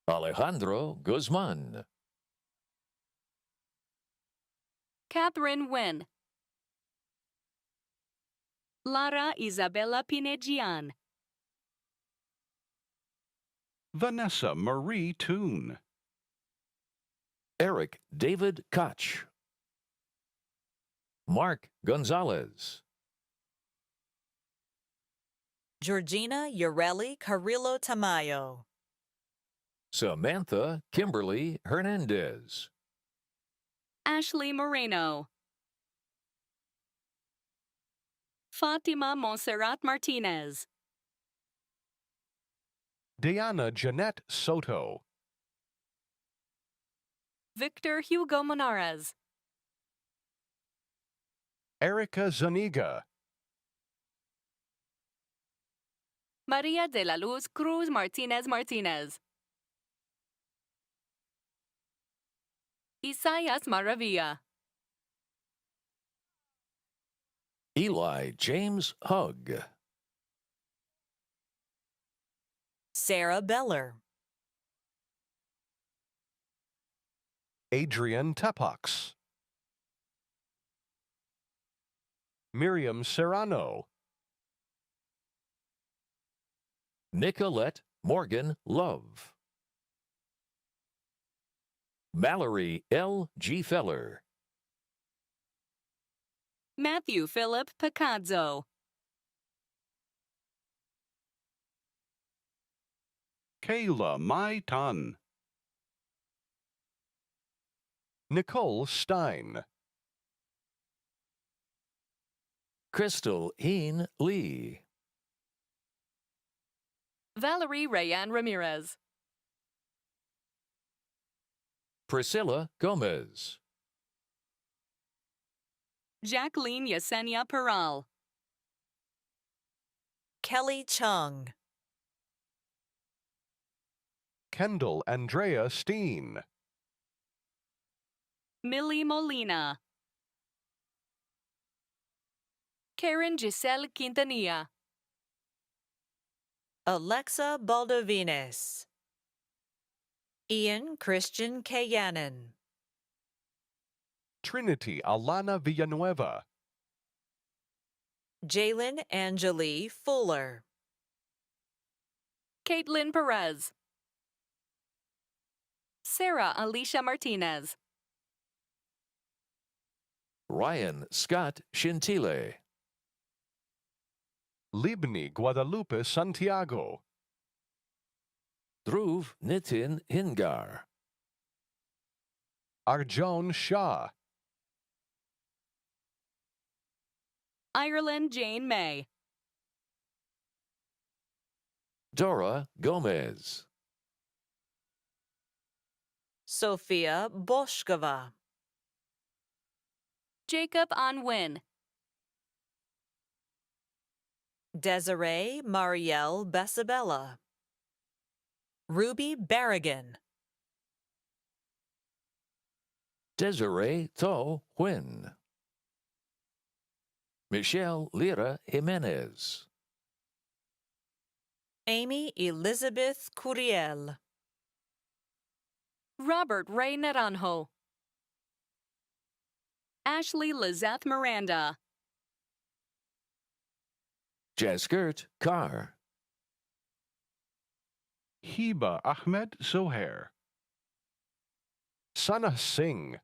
Alejandro Guzman. Catherine Nguyen. Lara Isabella Pinegian. Vanessa Marie Toon. Eric David Koch. Mark Gonzalez. Georgina Ureli Carrillo Tamayo. Samantha Kimberly Hernandez. Ashley Moreno. Fatima Monserrat Martinez. Diana Jeanette Soto. Victor Hugo Monares. Erica Zuniga. Maria de la Luz Cruz Martinez Martinez. Isaias Maravilla. Eli James Hugg. Sarah Beller. Adrian Tepox. Miriam Serrano. Nicolette Morgan Love. Mallory L. G. Feller. Matthew Philip Picazzo. Kayla Mai Tan. Nicole Stein. Crystal Heen Lee. Valerie Rayan Ramirez. Priscilla Gomez. Jacqueline Yesenia Peral. Kelly Chung. Kendall Andrea Steen. Millie Molina. Karen Giselle Quintanilla. Alexa Baldovines. Ian Christian Kayanin. Trinity Alana Villanueva. Jalen Angelie Fuller. Caitlin Perez. Sarah Alicia Martinez. Ryan Scott Shintile. Libni Guadalupe Santiago. Dhruv Nitin Hingar. Arjon Shah. Ireland Jane May. Dora Gomez. Sophia Boshkova. Jacob Anwin. Desiree Marielle Besabella. Ruby Barrigan. Desiree To Huynh. Michelle Lira Jimenez. Amy Elizabeth Curiel. Robert Ray Naranjo. Ashley Lizeth Miranda. Jaskirt Carr. Hiba Ahmed Zohair. Sana Singh.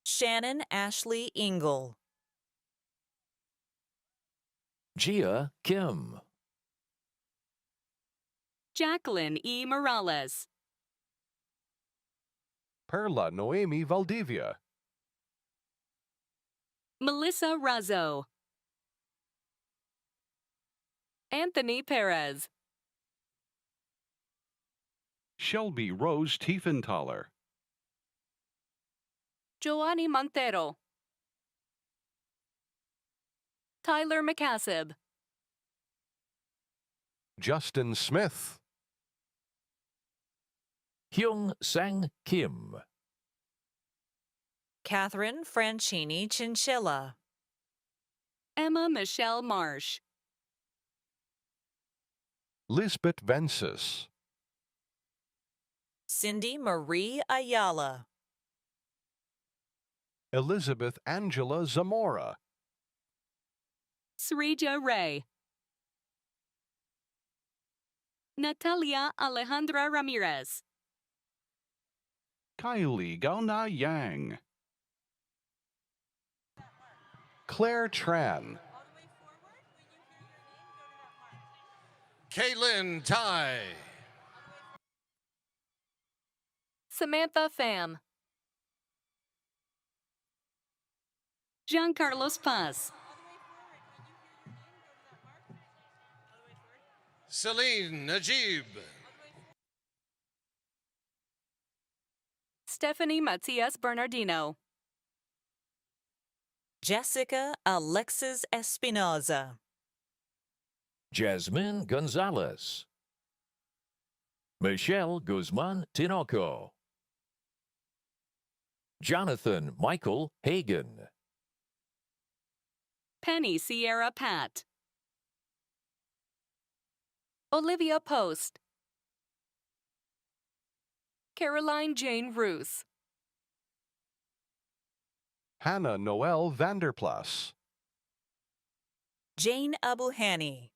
Shannon Ashley Ingle. Gia Kim. Jacqueline E. Morales. Perla Noemi Valdivia. Melissa Razzo. Anthony Perez. Shelby Rose Tiefenthaler. Joanny Montero. Tyler McCassib. Justin Smith. Hyung Sang Kim. Catherine Franchini Chinchilla. Emma Michelle Marsh. Lisbeth Vences. Cindy Marie Ayala. Elizabeth Angela Zamora. Srija Ray. Natalia Alejandra Ramirez. Kylie Gauna Yang. Claire Tran. Kaylin Tai. Samantha Pham. Giancarlos Paz. Celine Najib. Stephanie Matias Bernardino. Jessica Alexis Espinoza. Jasmine Gonzalez. Michelle Guzman Tinoco. Jonathan Michael Hagan. Penny Sierra Pat. Olivia Post. Caroline Jane Ruth. Hannah Noel Vanderplas. Jane Abuhani.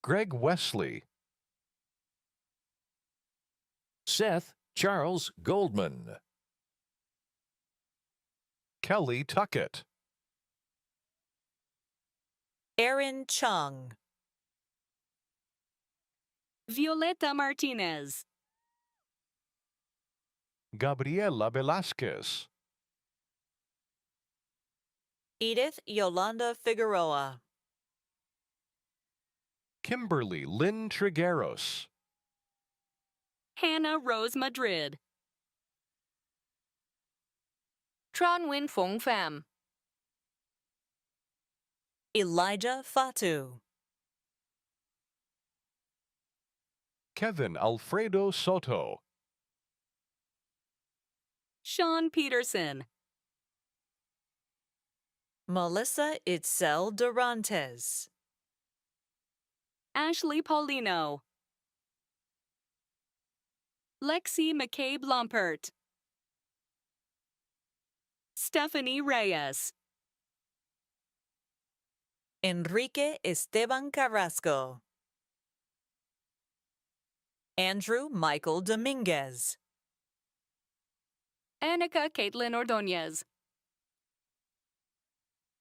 Greg Wesley. Seth Charles Goldman. Kelly Tuckett. Erin Chung. Violeta Martinez. Gabriela Velasquez. Edith Yolanda Figueroa. Kimberly Lynn Trigueros. Hannah Rose Madrid. Tran Nguyen Phong Pham. Elijah Fatu. Kevin Alfredo Soto. Sean Peterson. Melissa Itzel Durantes. Ashley Paulino. Lexi McCabe Lumpert. Stephanie Reyes. Enrique Esteban Carrasco. Andrew Michael Dominguez. Annika Caitlin Ordonez.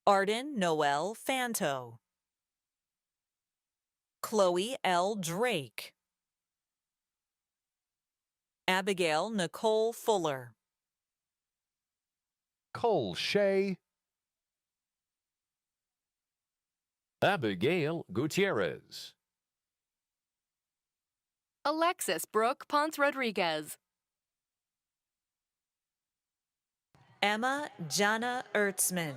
Arden Noel Fanto. Chloe L. Drake. Abigail Nicole Fuller. Cole Shea. Abigail Gutierrez. Alexis Brooke Ponce Rodriguez. Emma Jana Ertzman.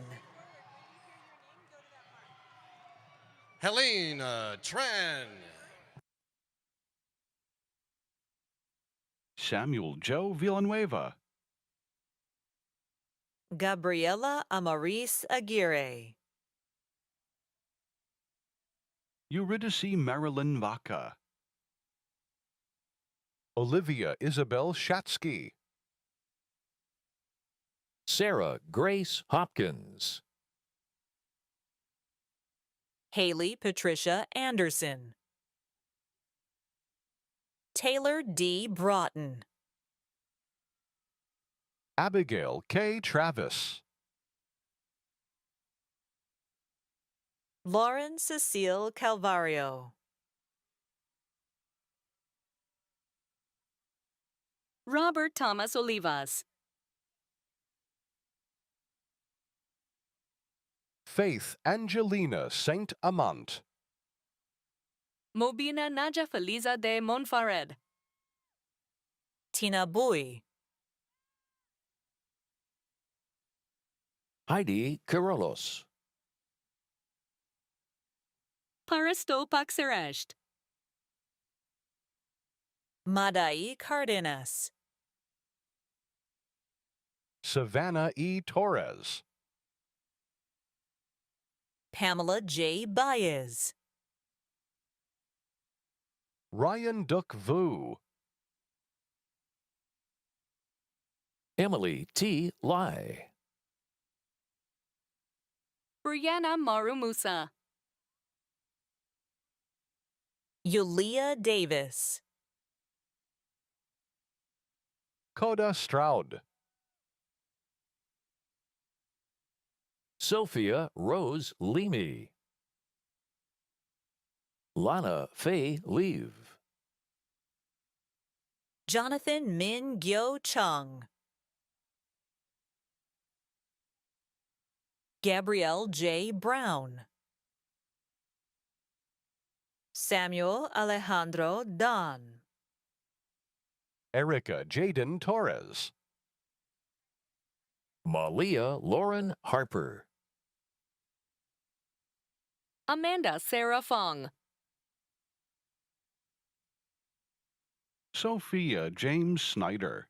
Helena Tran. Samuel Joe Villanueva. Gabriela Amaris Aguirre. Eurydice Marilyn Vaca. Olivia Isabel Shatsky. Sarah Grace Hopkins. Haley Patricia Anderson. Taylor D. Broughton. Abigail K. Travis. Lauren Cecile Calvario. Robert Thomas Olivas. Faith Angelina Saint Amant. Mobina Naja Feliza de Monfared. Tina Bui. Heidi Carollos. Paristo Paxeresht. Madai Cardenas. Savannah E. Torres. Pamela J. Baez. Ryan Duck Vu. Emily T. Lai. Brianna Marumusa. Yulia Davis. Coda Stroud. Sophia Rose Leamy. Lana Faye Leave. Jonathan Min Gyo Chung. Gabrielle J. Brown. Samuel Alejandro Don. Erica Jaden Torres. Malia Lauren Harper. Amanda Sarah Fong. Sophia James Snyder.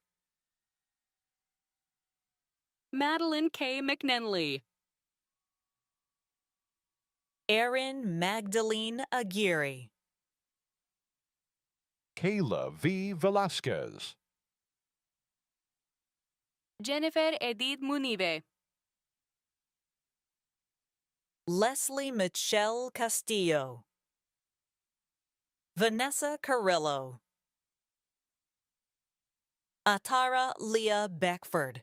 Madeline K. McNenley. Erin Magdalene Aguirre. Kayla V. Velasquez. Jennifer Edith Munive. Leslie Michelle Castillo. Vanessa Carrillo. Atara Leah Beckford.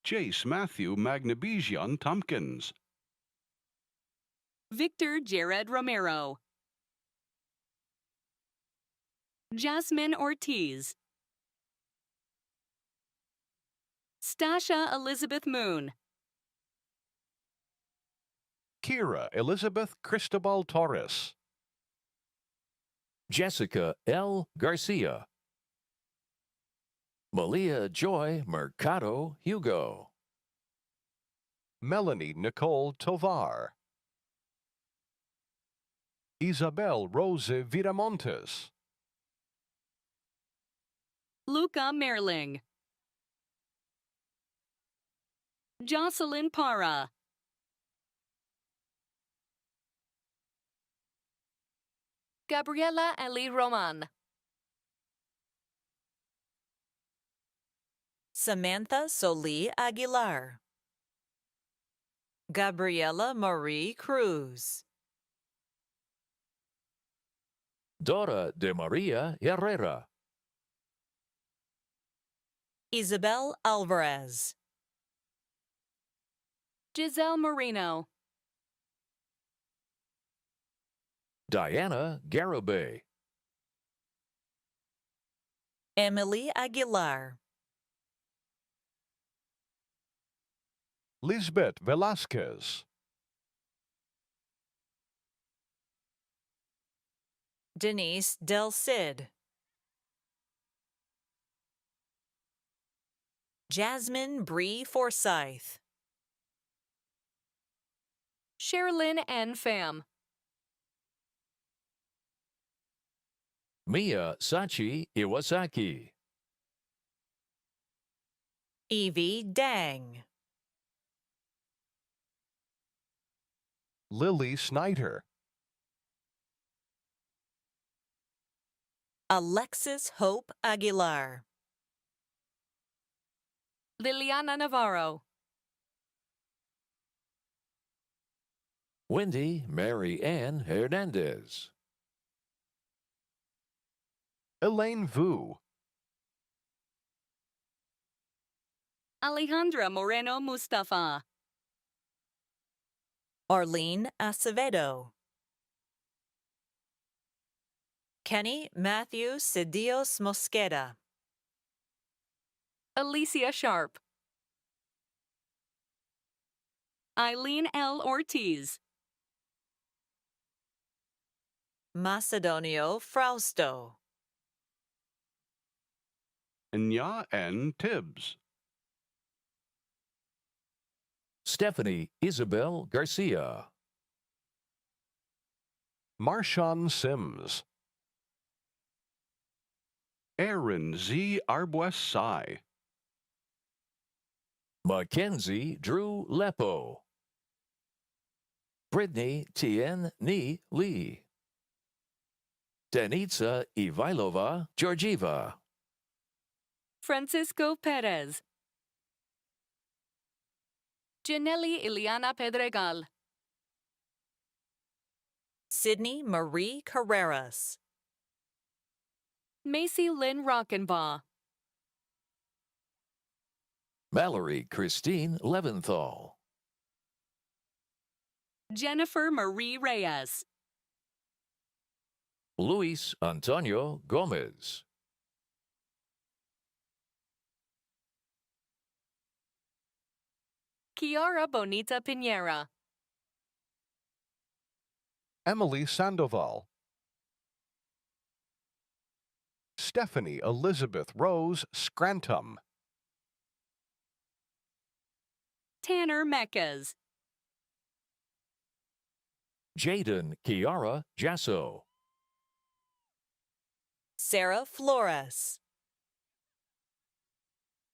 Jace Matthew Magnabezian Tompkins. Victor Jared Romero. Jasmine Ortiz. Stasha Elizabeth Moon. Kira Elizabeth Cristobal Torres. Jessica L. Garcia. Malia Joy Mercado Hugo. Melanie Nicole Tovar. Isabel Rose Viramontes. Luca Merling. Jocelyn Para. Gabriela Eli Roman. Samantha Soli Aguilar. Gabriela Marie Cruz. Dora de Maria Herrera. Isabel Alvarez. Giselle Marino. Diana Garibay. Emily Aguilar. Lisbeth Velasquez. Denise Del Cid. Jasmine Bree Forsyth. Sherilyn N. Pham. Mia Sachi Iwasaki. Evie Dang. Lily Snyder. Alexis Hope Aguilar. Liliana Navarro. Wendy Mary Ann Hernandez. Elaine Vu. Alejandra Moreno Mustafa. Arlene Acevedo. Kenny Matthew Cedillos Mosqueda. Alicia Sharp. Eileen L. Ortiz. Macedonio Frausto. Nya N. Tibbs. Stephanie Isabel Garcia. Marshawn Sims. Aaron Z. Arbues Sai. Mackenzie Drew Lepo. Brittany Tien Ni Lee. Denitsa Ivailova Georgieva. Francisco Perez. Janelli Ileana Pedregal. Sydney Marie Carreras. Macy Lynn Rockenbaugh. Mallory Christine Leventhal. Jennifer Marie Reyes. Luis Antonio Gomez. Kiara Bonita Pinera. Emily Sandoval. Stephanie Elizabeth Rose Scrantum. Tanner Meccas. Jaden Kiara Jasso. Sarah Flores.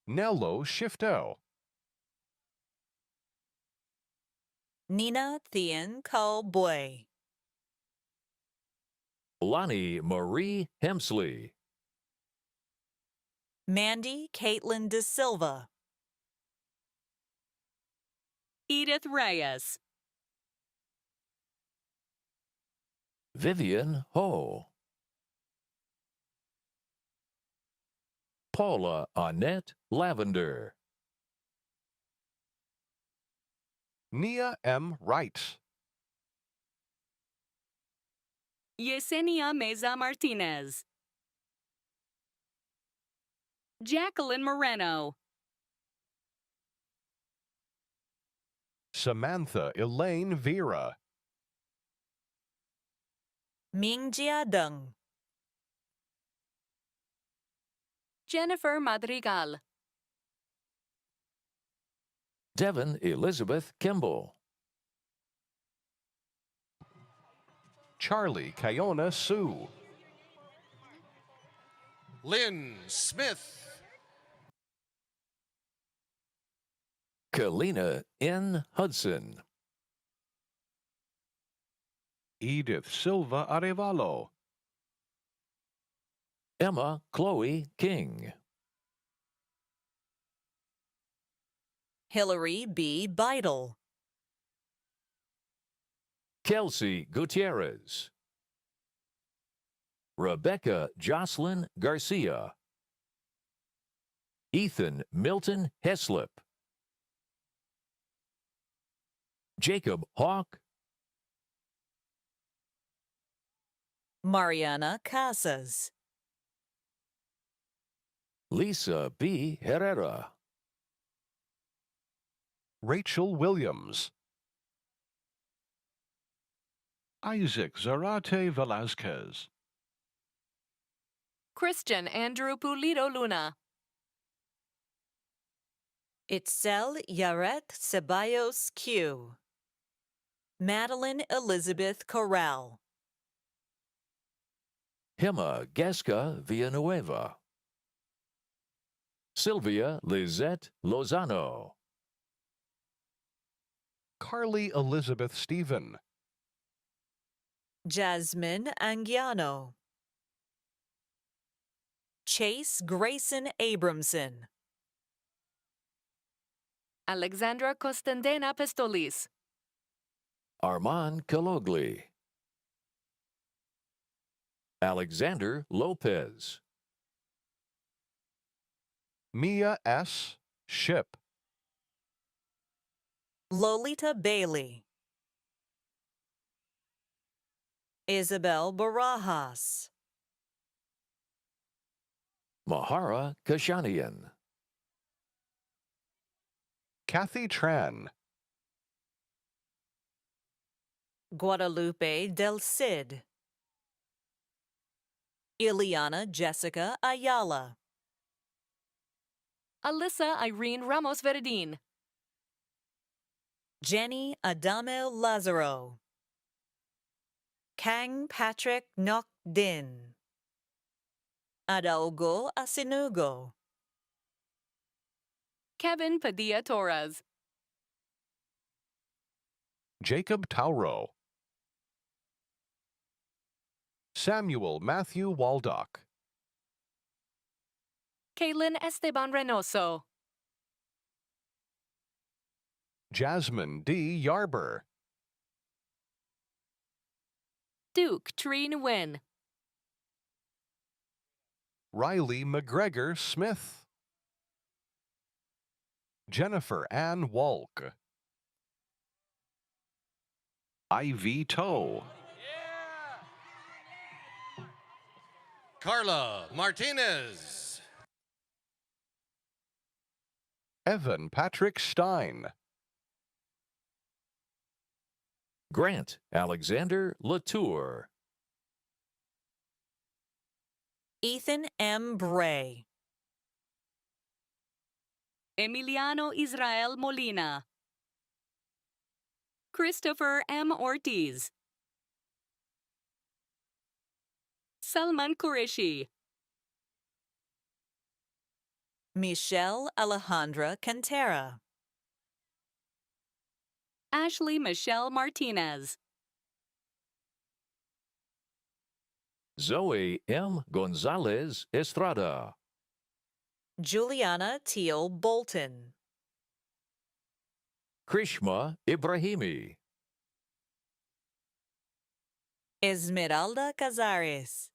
Nello Shifto. Nina Thien Kalboy. Lonnie Marie Hemsley. Mandy Caitlin De Silva. Edith Reyes. Vivian Ho. Paula Annette Lavender. Nia M. Wright. Yesenia Meza Martinez. Jacqueline Moreno. Samantha Elaine Vera. Mingjia Deng. Jennifer Madrigal. Devon Elizabeth Kimball. Charlie Kayona Sue. Lynn Smith. Kalina N. Hudson. Edith Silva Arevalo. Emma Chloe King. Hillary B. Beidel. Kelsey Gutierrez. Rebecca Jocelyn Garcia. Ethan Milton Heslip. Jacob Hawk. Mariana Casas. Lisa B. Herrera. Rachel Williams. Isaac Zarate Velazquez. Christian Andrew Pulido Luna. Itzel Yaret Ceballos Q. Madeline Elizabeth Corral. Hema Gesca Villanueva. Sylvia Lizette Lozano. Carly Elizabeth Stephen. Jasmine Anguiano. Chase Grayson Abramson. Alexandra Costandena Pestolis. Armand Kalogli. Alexander Lopez. Mia S. Ship. Lolita Bailey. Isabel Barajas. Mahara Kashanian. Kathy Tran. Guadalupe Del Cid. Ileana Jessica Ayala. Alyssa Irene Ramos Verdin. Jenny Adame Lazaro. Kang Patrick Nok Din. Adaogo Asinugo. Kevin Padilla Torres. Jacob Tauro. Samuel Matthew Waldock. Kaylin Esteban Reynoso. Jasmine D. Yarber. Duke Tree Nguyen. Riley McGregor Smith. Jennifer Ann Walk. Ivy Toe. Carla Martinez. Evan Patrick Stein. Grant Alexander Latour. Ethan M. Bray. Emiliano Israel Molina. Christopher M. Ortiz. Salman Qureshi. Michelle Alejandra Cantera. Ashley Michelle Martinez. Zoe M. Gonzalez Estrada. Juliana Teal Bolton. Krishma Ibrahimi. Esmeralda Cazares.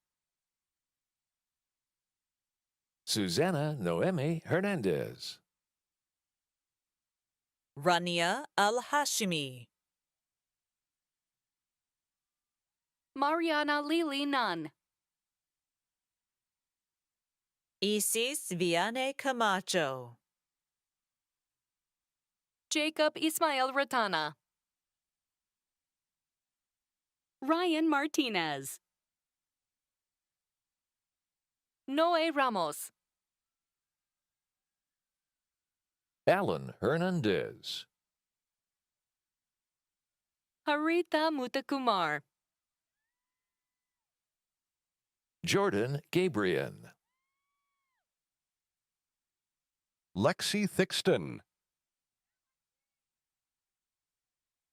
Susana Noemi Hernandez. Rania Al-Hashimi. Mariana Lili Nunn. Isis Viane Camacho. Jacob Ismael Ratana. Ryan Martinez. Noe Ramos. Alan Hernandez. Harita Mutakumar. Jordan Gabriel. Lexi Thixton.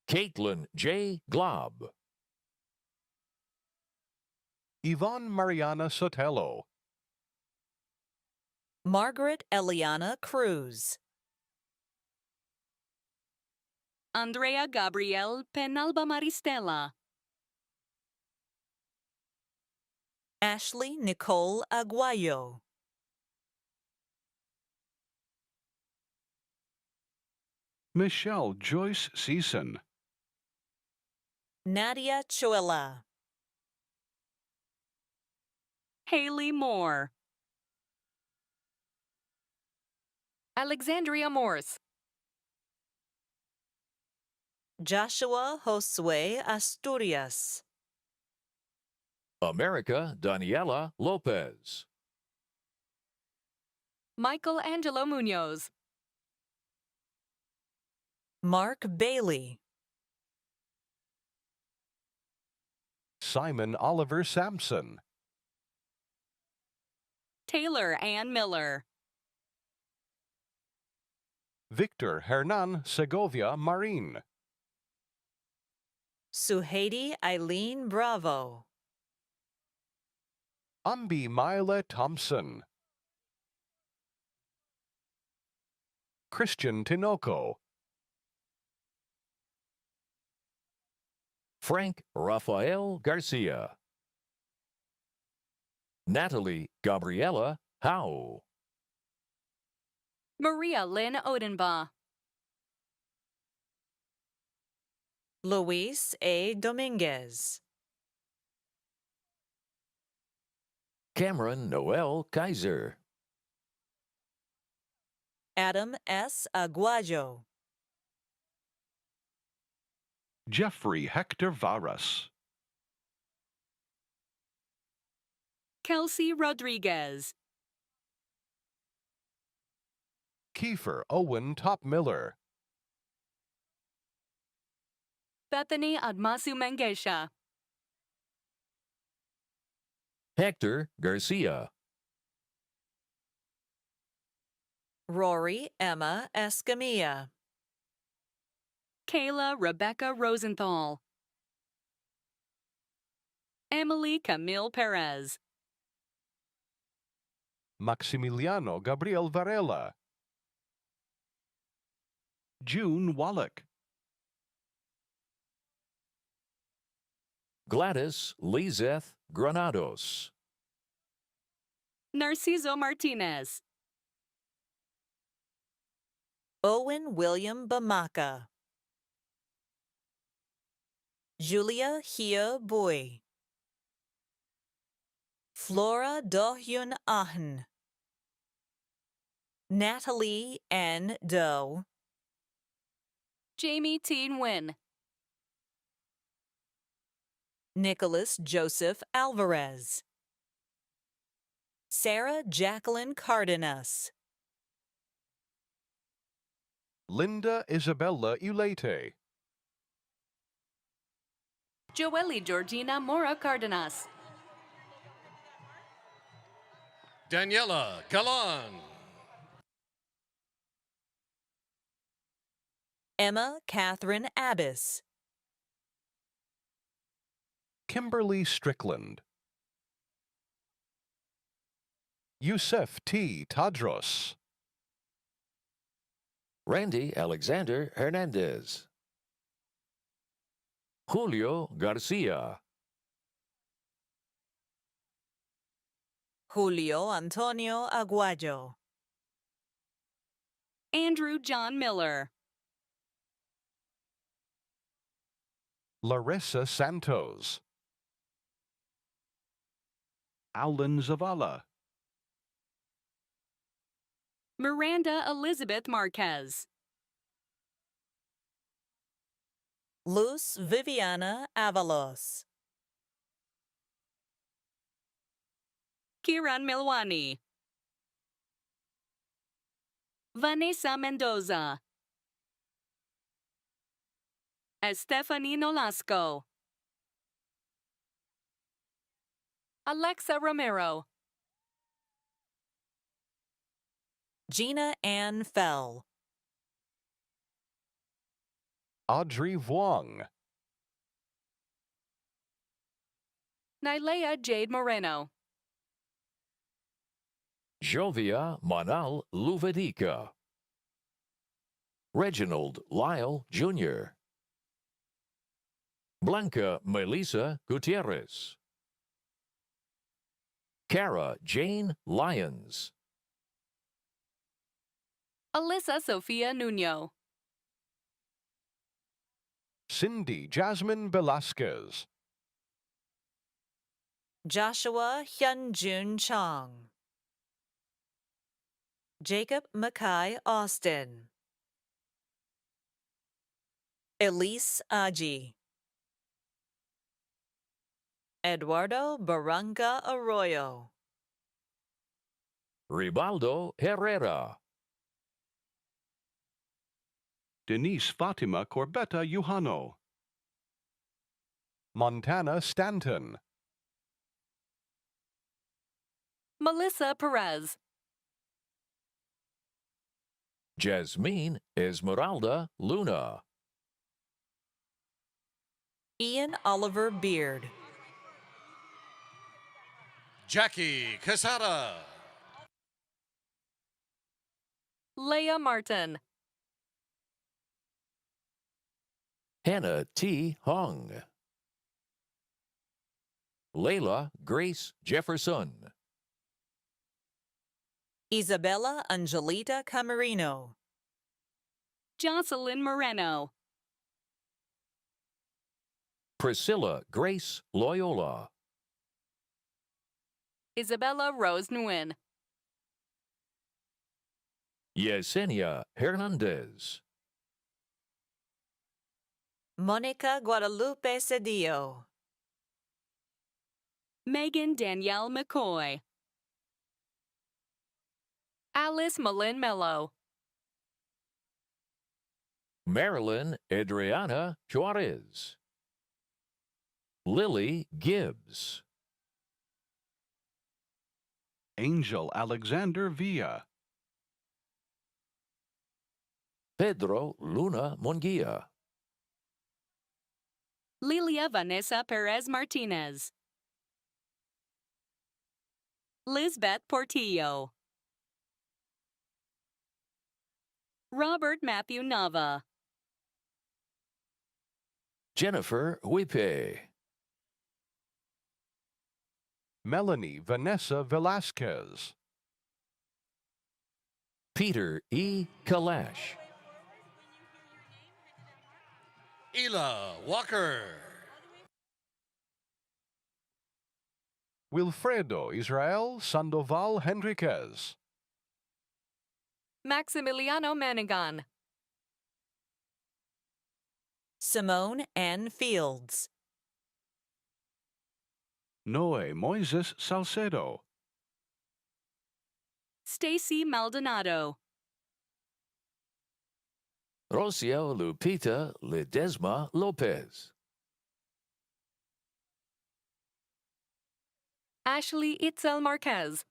Caitlin J. Glob. Yvonne Mariana Sotelo. Margaret Eliana Cruz. Andrea Gabriel Penalba Maristela. Ashley Nicole Aguayo. Michelle Joyce Season. Nadia Chuela. Haley Moore. Alexandria Morse. Joshua Josue Asturias. America Daniela Lopez. Michael Angelo Munoz. Mark Bailey. Simon Oliver Sampson. Taylor Ann Miller. Victor Hernan Segovia Marin. Suhaidi Eileen Bravo. Ambi Mila Thompson. Christian Tinoco. Frank Rafael Garcia. Natalie Gabriela Howe. Maria Lynn Odenbaugh. Luis A. Dominguez. Cameron Noel Kaiser. Adam S. Aguayo. Jeffrey Hector Varas. Kelsey Rodriguez. Kiefer Owen Topmiller. Bethany Admasu Mengesha. Hector Garcia. Rory Emma Escamilla. Kayla Rebecca Rosenthal. Emily Camille Perez. Maximiliano Gabriel Varela, June Wallach, Gladys Lizeth Granados, Narciso Martinez. Owen William Bamaka, Julia Hia Boy, Flora Dohyun Ahn, Natalie N. Doe, Jamie Teen Win. Nicholas Joseph Alvarez, Sarah Jacqueline Cardenas, Linda Isabella Ulete, Joely Georgina Mora Cardenas. Daniela Galan. Emma Catherine Abbas, Kimberly Strickland, Yusef T. Tadros, Randy Alexander Hernandez, Julio Garcia, Julio Antonio Aguayo, Andrew John Miller. Larissa Santos, Alan Zavala, Miranda Elizabeth Marquez. Luz Viviana Avalos, Kiran Milwani. Vanessa Mendoza. Estefany Nolasco. Alexa Romero. Gina Ann Fell, Audrey Vuong, Nylea Jade Moreno. Jovia Manal Luvedica, Reginald Lyle Jr., Blanca Melissa Gutierrez, Cara Jane Lyons, Alyssa Sofia Nuno. Cindy Jasmine Velasquez, Joshua Hyunjun Chong, Jacob Mackay Austin, Elise Aji, Eduardo Barranca Arroyo, Ribaldo Herrera, Denise Fatima Corbetta Yuhano, Montana Stanton, Melissa Perez. Jasmine Esmeralda Luna, Ian Oliver Beard, Jackie Casada. Leah Martin. Hannah T. Hong, Layla Grace Jefferson, Isabella Angelita Camarino, Jocelyn Moreno. Priscilla Grace Loyola, Isabella Rose Nguyen. Yesenia Hernandez, Monica Guadalupe Cedillo, Megan Danielle McCoy. Alice Malin Mello. Marilyn Adriana Juarez, Lily Gibbs, Angel Alexander Villa, Pedro Luna Munguia, Lilia Vanessa Perez Martinez. Lizbeth Portillo. Robert Matthew Nava. Jennifer Huipe. Melanie Vanessa Velasquez. Peter E. Kalash. Ela Walker. Wilfredo Israel Sandoval Henriquez. Maximiliano Manigan. Simone N. Fields. Noe Moises Salcedo. Stacy Maldonado. Rocio Lupita Ledesma Lopez. Ashley Itzel Marquez.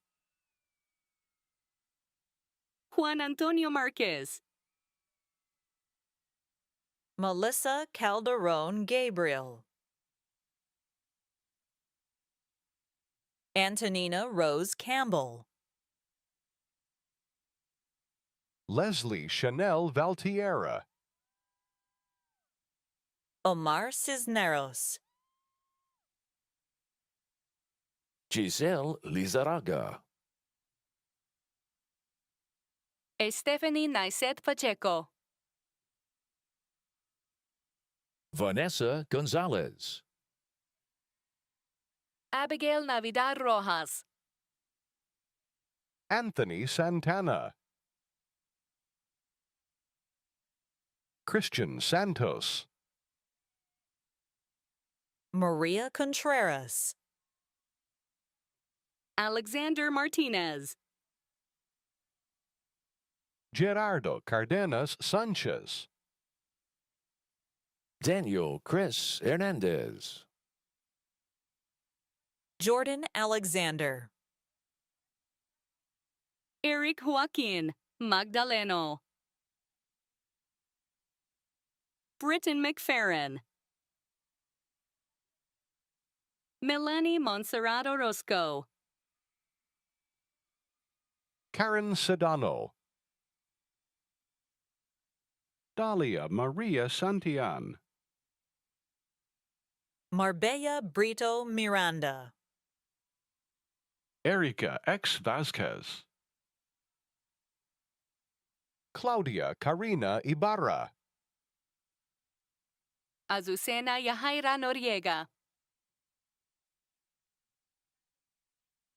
Juan Antonio Marquez. Melissa Calderon Gabriel. Antonina Rose Campbell. Leslie Chanel Valtierra. Omar Cisneros. Giselle Lizaraga. Stephanie Naiset Pacheco. Vanessa Gonzalez. Abigail Navidad Rojas. Anthony Santana. Christian Santos. Maria Contreras. Alexander Martinez. Gerardo Cardenas Sanchez. Daniel Chris Hernandez. Jordan Alexander. Eric Joaquin Magdaleno. Britton McFerrin. Melanie Montserrat Orozco. Karen Sedano. Dalia Maria Santillan. Marbella Brito Miranda. Erika X. Vasquez. Claudia Karina Ibarra. Azucena Yahaira Noriega.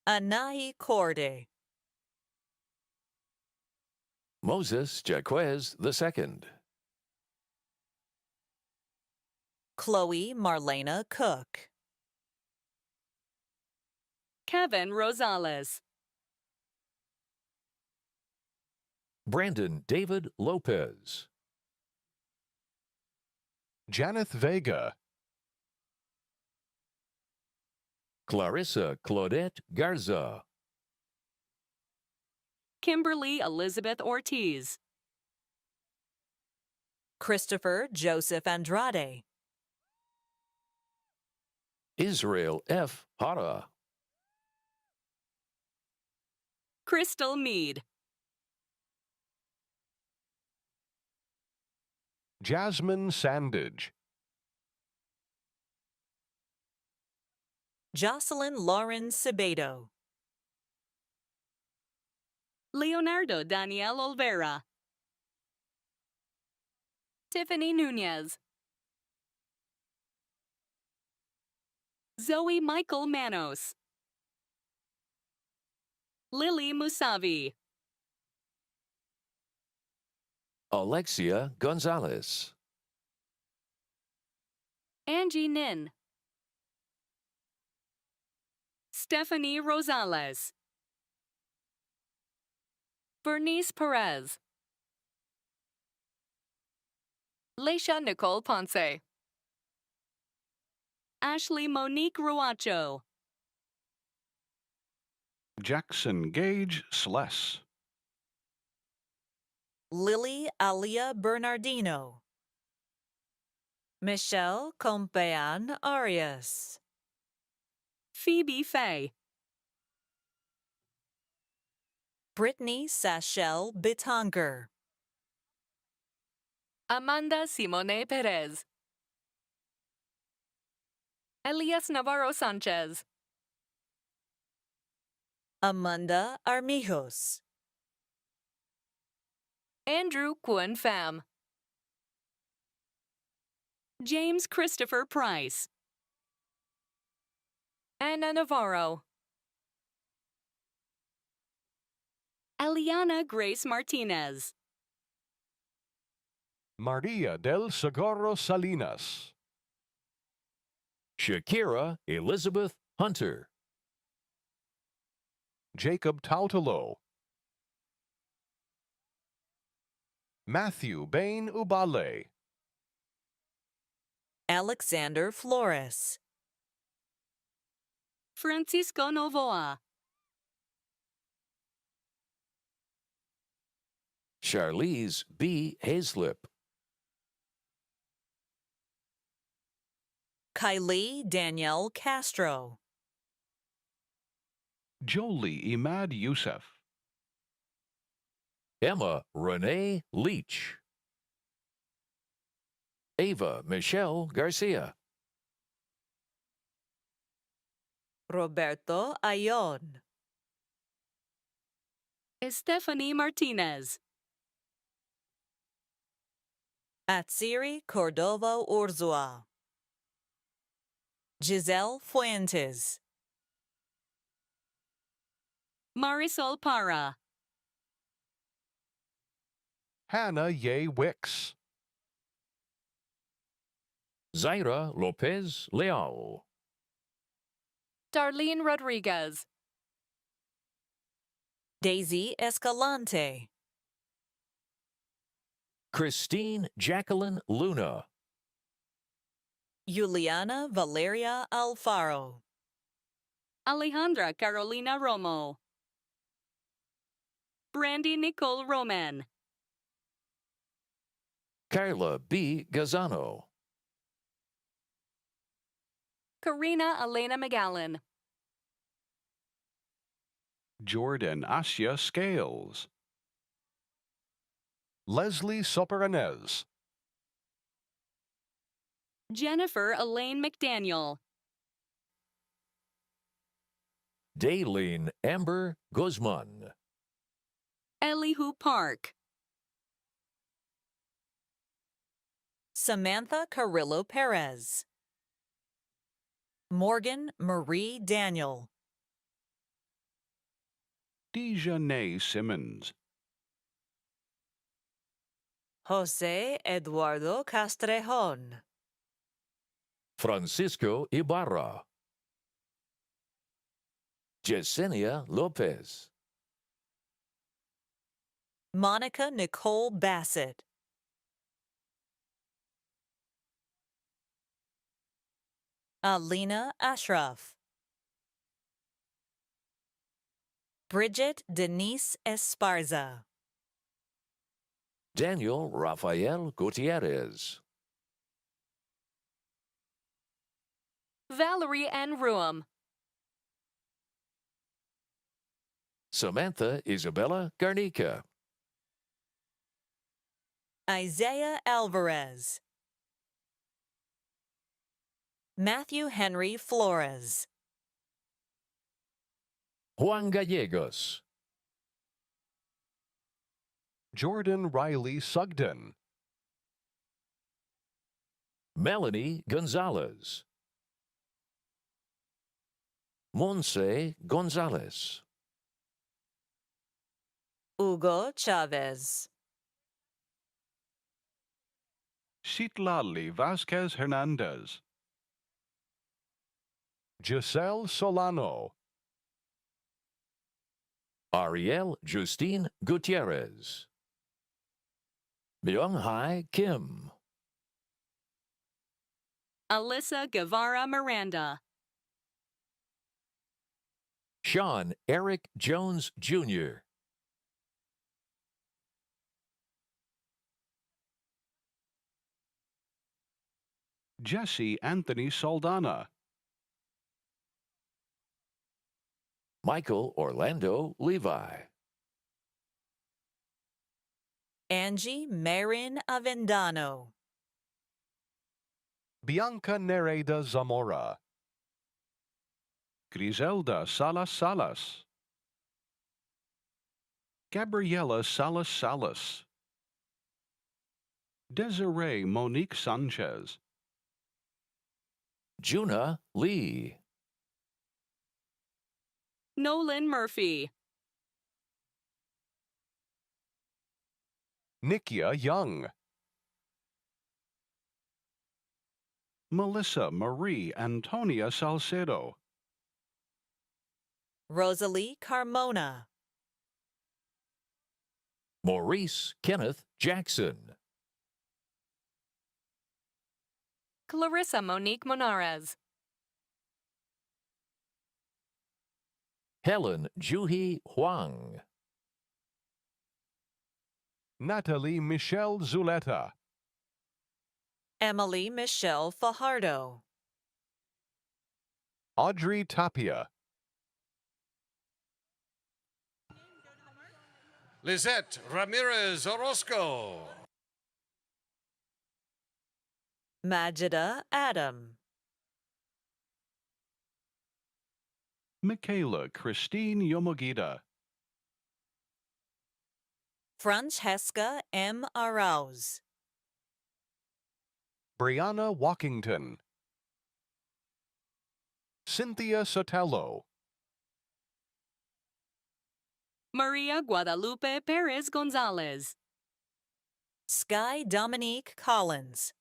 Anahi Corday. Moses Jaquez II. Chloe Marlena Cook. Kevin Rosales. Brandon David Lopez. Janeth Vega. Clarissa Claudette Garza. Kimberly Elizabeth Ortiz. Christopher Joseph Andrade. Israel F. Hara. Crystal Mead. Jasmine Sandage. Jocelyn Lauren Cebedo. Leonardo Daniel Olvera. Tiffany Nunez. Zoe Michael Manos. Lily Musavi. Alexia Gonzalez. Angie Nin. Stephanie Rosales. Bernice Perez. Leisha Nicole Ponce. Ashley Monique Ruacho. Jackson Gage Sless. Lily Alia Bernardino. Michelle Compean Arias. Phoebe Fay. Brittany Sachelle Bitanger. Amanda Simone Perez. Elias Navarro Sanchez. Amanda Armijos. Andrew Kwon Pham. James Christopher Price. Anna Navarro. Eliana Grace Martinez. Maria del Socorro Salinas. Shakira Elizabeth Hunter. Jacob Tautalo. Matthew Bain Ubale. Alexander Flores. Francisco Novoa. Charlize B. Hazlip. Kylie Danielle Castro. Jolie Imad Youssef. Emma Renee Leach. Ava Michelle Garcia. Roberto Ayon. Stephanie Martinez. Atsiri Cordova Urzua. Giselle Fuentes. Marisol Para. Hannah Ye Wicks. Zaira Lopez Leal. Darlene Rodriguez. Daisy Escalante. Christine Jacqueline Luna. Juliana Valeria Alfaro. Alejandra Carolina Romo. Brandy Nicole Roman. Carla B. Gazzano. Karina Elena McGallen. Jordan Asya Scales. Leslie Soperanez. Jennifer Elaine McDaniel. Daylene Amber Guzman. Elihu Park. Samantha Carrillo Perez. Morgan Marie Daniel. Dejanay Simmons. Jose Eduardo Castrejon. Francisco Ibarra. Yesenia Lopez. Monica Nicole Bassett. Alina Ashraf. Bridget Denise Esparza. Daniel Rafael Gutierrez. Valerie Ann Ruum. Samantha Isabella Garnica. Isaiah Alvarez. Matthew Henry Flores. Juan Gallegos. Jordan Riley Sugden. Melanie Gonzalez. Monse Gonzalez. Hugo Chavez. Citlali Vasquez Hernandez. Giselle Solano. Ariel Justine Gutierrez. Myung-Hai Kim. Alyssa Guevara Miranda. Sean Eric Jones Jr. Jesse Anthony Saldana. Michael Orlando Levi. Angie Marin Avendano. Bianca Nereida Zamora. Griselda Salas Salas. Gabriela Salas Salas. Desiree Monique Sanchez. Juna Lee. Nolan Murphy. Nikia Young. Melissa Marie Antonia Salcedo. Rosalie Carmona. Maurice Kenneth Jackson. Clarissa Monique Monarez. Helen Juhi Huang. Natalie Michelle Zuleta. Emily Michelle Fajardo. Audrey Tapia. Lizette Ramirez Orozco. Majida Adam. Michaela Christine Yomogita. Francesca M. Arauz. Brianna Walkington. Cynthia Sotelo. Maria Guadalupe Perez Gonzalez. Sky Dominique Collins.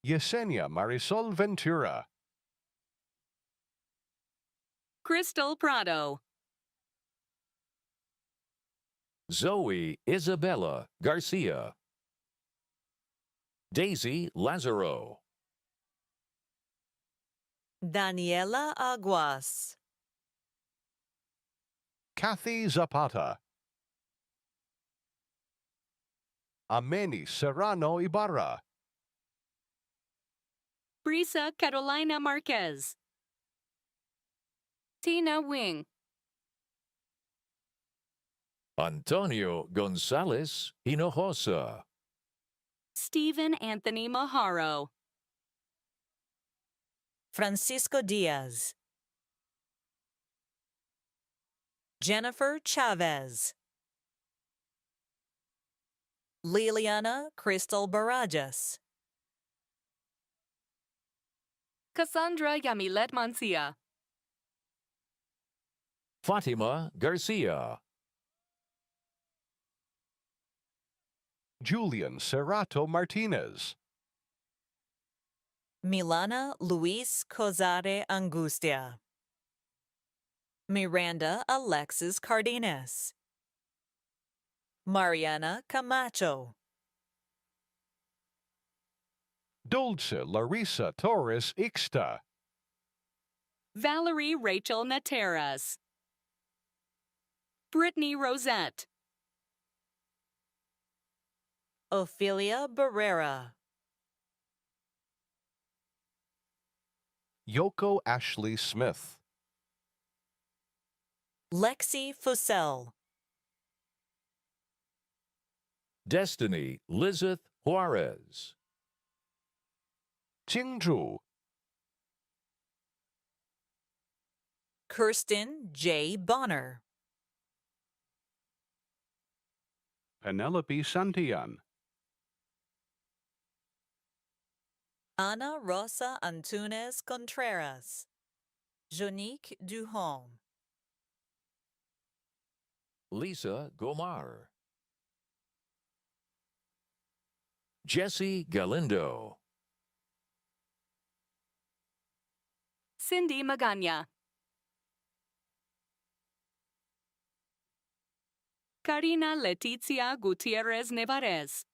Yesenia Marisol Ventura. Crystal Prado. Zoe Isabella Garcia. Daisy Lazaro. Daniela Aguas. Kathy Zapata. Ameni Serrano Ibarra. Brisa Carolina Marquez. Tina Wing. Antonio Gonzalez Hinojosa. Stephen Anthony Maharo. Francisco Diaz. Jennifer Chavez. Liliana Crystal Barajas. Cassandra Yamilet Mancia. Fatima Garcia. Julian Serrato Martinez. Milana Luis Cozare Angustia. Miranda Alexis Cardenas. Mariana Camacho. Dulce Larissa Torres Ixta. Valerie Rachel Nateras. Brittany Rosette. Ophelia Barrera. Yoko Ashley Smith. Lexi Fussell. Destiny Lizeth Juarez. Qingzhu. Kirsten J. Bonner. Penelope Santillan. Ana Rosa Antunes Contreras. Jonique Duhon. Lisa Gomar. Jesse Galindo. Cindy Magana. Karina Letizia Gutierrez Nevarez.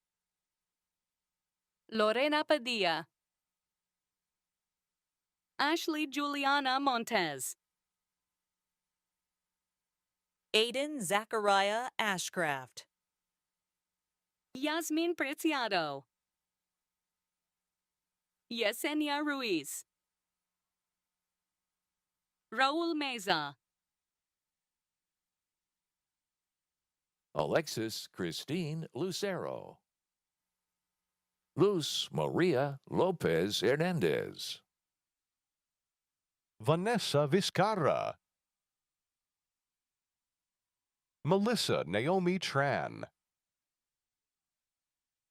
Lorena Padilla. Ashley Juliana Montez. Aiden Zachariah Ashcraft. Yasmin Preciado. Yesenia Ruiz. Raul Meza. Alexis Christine Lucero. Luz Maria Lopez Hernandez. Vanessa Vizcarra. Melissa Naomi Tran.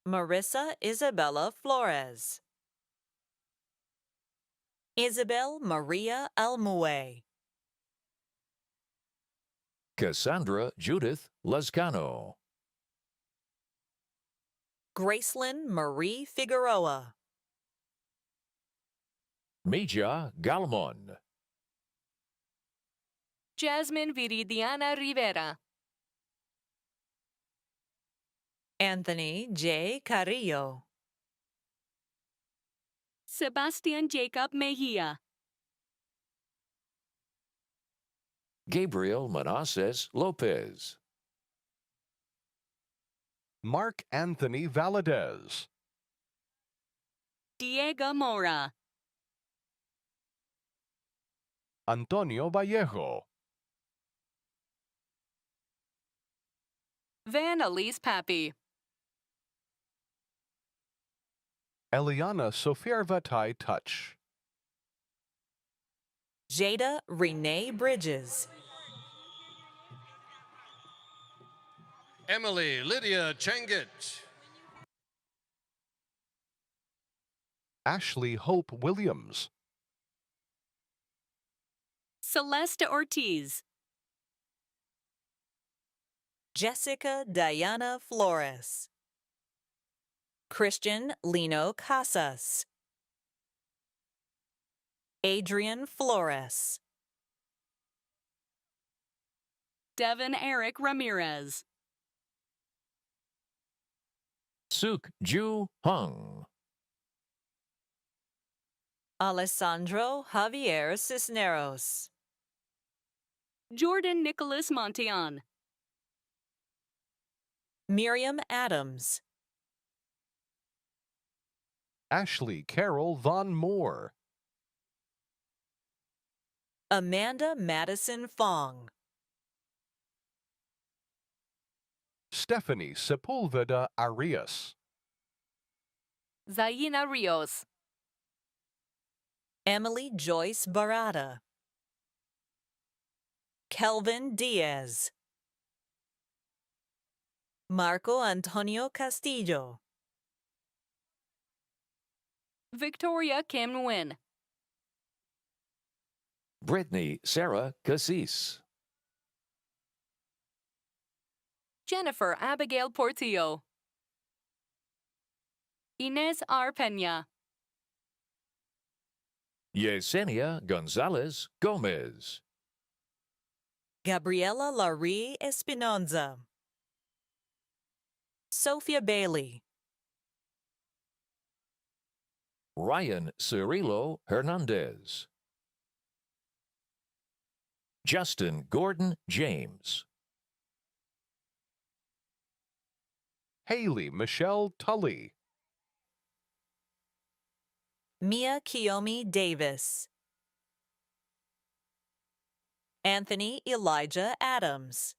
Marissa Isabella Flores. Isabel Maria Almue. Cassandra Judith Lascano. Gracelyn Marie Figueroa. Mija Galmon. Jasmine Viridiana Rivera. Anthony J. Carrillo. Sebastian Jacob Mejia. Gabriel Manassas Lopez. Mark Anthony Valadez. Diego Mora. Antonio Vallejo. Van Elise Pappy. Eliana Sofiervatai Touch. Jada Renee Bridges. Emily Lydia Changit. Ashley Hope Williams. Celeste Ortiz. Jessica Diana Flores. Christian Lino Casas. Adrian Flores. Devin Eric Ramirez. Suk Ju Hung. Alessandro Javier Cisneros. Jordan Nicholas Monteon. Miriam Adams. Ashley Carol Von Moore. Amanda Madison Fong. Stephanie Sepulveda Arias. Zaina Rios. Emily Joyce Barada. Kelvin Diaz. Marco Antonio Castillo. Victoria Kim Nguyen. Brittany Sarah Cassis. Jennifer Abigail Portillo. Inez R. Peña. Yesenia Gonzalez Gomez. Gabriela Laurie Espinoza. Sophia Bailey. Ryan Cirillo Hernandez. Justin Gordon James. Haley Michelle Tully. Mia Kiyomi Davis. Anthony Elijah Adams.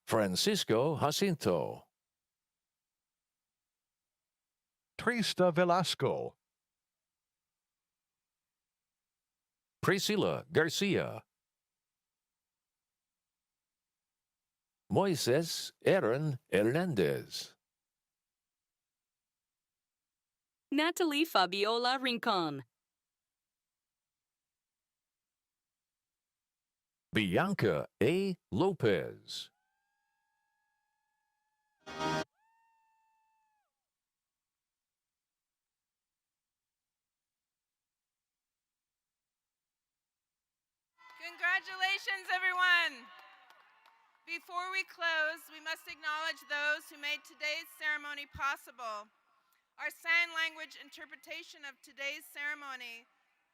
Francisco Jacinto. Trista Velasco. Priscilla Garcia. Moises Aaron Hernandez. Natalie Fabiola Rincon. Bianca A. Lopez. Congratulations, everyone! Before we close, we must acknowledge those who made today's ceremony possible. Our sign language interpretation of today's ceremony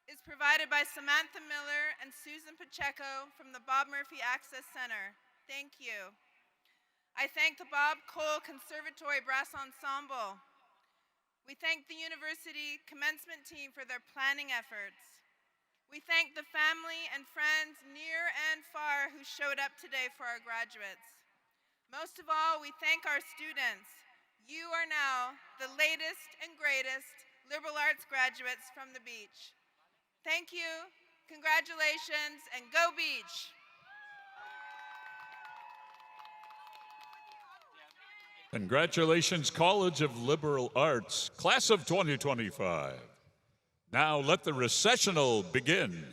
is provided by Samantha Miller and Susan Pacheco from the Bob Murphy Access Center. Thank you. I thank the Bob Cole Conservatory Brass Ensemble. We thank the University Commencement team for their planning efforts. We thank the family and friends near and far who who showed up today for our graduates. Most of all, we thank our students. You are now the latest and greatest liberal arts graduates from the beach. Thank you, congratulations, and go Beach! Congratulations, College of Liberal Arts, class of 2025. Now let the recessional begin.